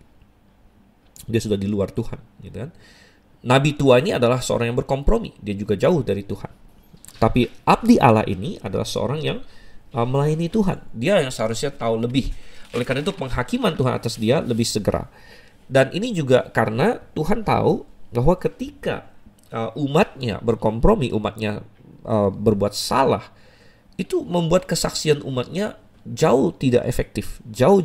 Dia sudah di luar Tuhan, gitu kan. Nabi tua ini adalah seorang yang berkompromi, dia juga jauh dari Tuhan. Tapi abdi Allah ini adalah seorang yang melayani Tuhan. Dia yang seharusnya tahu lebih. Oleh karena itu penghakiman Tuhan atas dia lebih segera. Dan ini juga karena Tuhan tahu bahwa ketika umatnya berkompromi, umatnya berbuat salah, itu membuat kesaksian umatnya jauh tidak efektif, jauh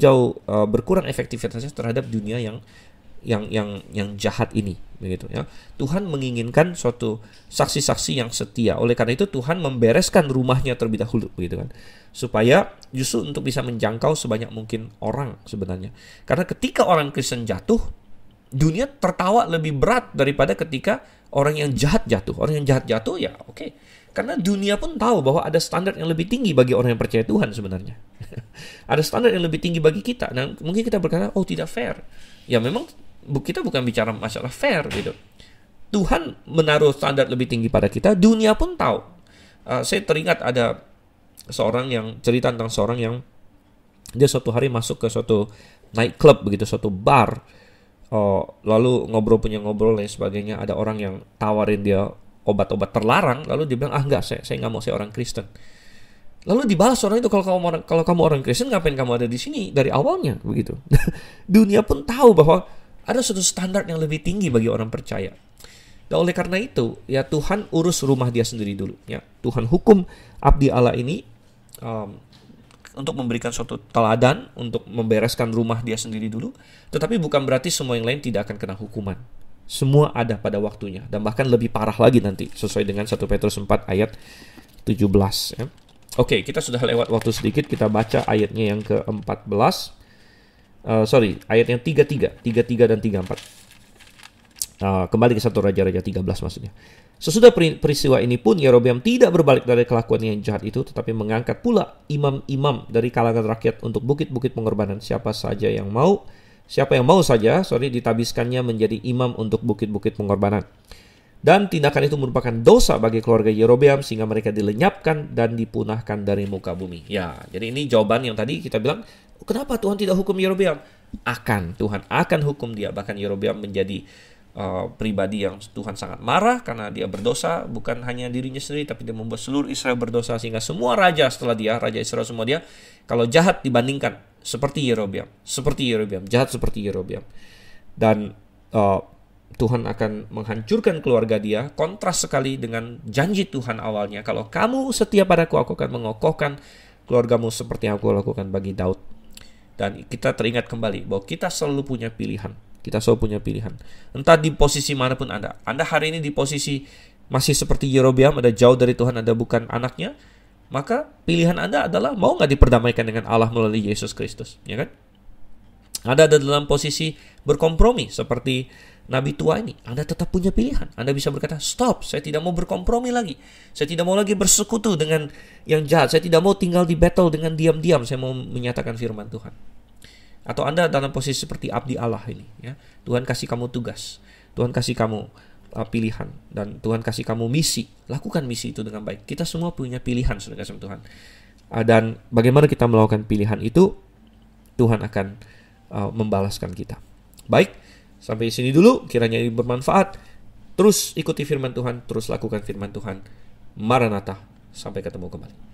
berkurang efektivitasnya terhadap dunia yang jahat ini, begitu ya. Tuhan menginginkan suatu saksi-saksi yang setia. Oleh karena itu Tuhan membereskan rumahnya terlebih dahulu, begitu kan, supaya justru untuk bisa menjangkau sebanyak mungkin orang sebenarnya. Karena ketika orang Kristen jatuh, dunia tertawa lebih berat daripada ketika orang yang jahat jatuh. Orang yang jahat jatuh ya oke. Karena dunia pun tahu bahwa ada standar yang lebih tinggi bagi orang yang percaya Tuhan sebenarnya. Ada standar yang lebih tinggi bagi kita. Dan mungkin kita berkata, oh tidak fair. Ya memang kita bukan bicara masalah fair gitu. Tuhan menaruh standar lebih tinggi pada kita. Dunia pun tahu. Saya teringat ada seorang yang cerita tentang seorang yang dia suatu hari masuk ke suatu nightclub begitu, suatu bar. Lalu ngobrol lain sebagainya. Ada orang yang tawarin dia obat-obat terlarang. Lalu dia bilang, enggak, saya nggak mau, saya orang Kristen. Lalu dibalas orang itu, kalau kamu orang Kristen, ngapain kamu ada di sini dari awalnya, begitu. Dunia pun tahu bahwa ada suatu standar yang lebih tinggi bagi orang percaya. Dan oleh karena itu, ya Tuhan urus rumah dia sendiri dulu. Ya, Tuhan hukum abdi Allah ini untuk memberikan suatu teladan, untuk membereskan rumah dia sendiri dulu. Tetapi bukan berarti semua yang lain tidak akan kena hukuman. Semua ada pada waktunya, dan bahkan lebih parah lagi nanti, sesuai dengan 1 Petrus 4 ayat 17. Ya. Oke, kita sudah lewat waktu sedikit, kita baca ayatnya yang ke-14. Ayat yang 33 dan 34. Kembali ke 1 Raja-Raja 13 maksudnya. Sesudah peristiwa ini pun, Yerobeam tidak berbalik dari kelakuannya yang jahat itu, tetapi mengangkat pula imam-imam dari kalangan rakyat untuk bukit-bukit pengorbanan. Siapa yang mau saja ditabiskannya menjadi imam untuk bukit-bukit pengorbanan. Dan tindakan itu merupakan dosa bagi keluarga Yerobeam, sehingga mereka dilenyapkan dan dipunahkan dari muka bumi. Ya, jadi ini jawaban yang tadi kita bilang, kenapa Tuhan tidak hukum Yerobeam? Tuhan akan hukum dia. Bahkan Yerobeam menjadi pribadi yang Tuhan sangat marah karena dia berdosa, bukan hanya dirinya sendiri, tapi dia membuat seluruh Israel berdosa, sehingga semua raja setelah dia, raja Israel semua dia, kalau jahat dibandingkan seperti Yerobeam, jahat seperti Yerobeam. Dan Tuhan akan menghancurkan keluarga dia. Kontras sekali dengan janji Tuhan awalnya, kalau kamu setia padaku, aku akan mengokohkan keluargamu seperti yang aku lakukan bagi Daud. Dan kita teringat kembali bahwa kita selalu punya pilihan. Entah di posisi manapun Anda hari ini di posisi masih seperti Yerobeam, Anda jauh dari Tuhan, Anda bukan anaknya, maka pilihan Anda adalah mau nggak diperdamaikan dengan Allah melalui Yesus Kristus, ya kan? Anda ada dalam posisi berkompromi seperti Nabi tua ini, Anda tetap punya pilihan. Anda bisa berkata, stop, saya tidak mau berkompromi lagi. Saya tidak mau lagi bersekutu dengan yang jahat. Saya tidak mau tinggal di battle dengan diam-diam. Saya mau menyatakan firman Tuhan. Atau Anda dalam posisi seperti abdi Allah ini, ya. Tuhan kasih kamu tugas, Tuhan kasih kamu pilihan, dan Tuhan kasih kamu misi. Lakukan misi itu dengan baik. Kita semua punya pilihan, saudara kasih Tuhan. Dan bagaimana kita melakukan pilihan itu, Tuhan akan membalaskan kita. Baik, sampai sini dulu. Kiranya ini bermanfaat. Terus ikuti firman Tuhan, terus lakukan firman Tuhan. Maranatha, sampai ketemu kembali.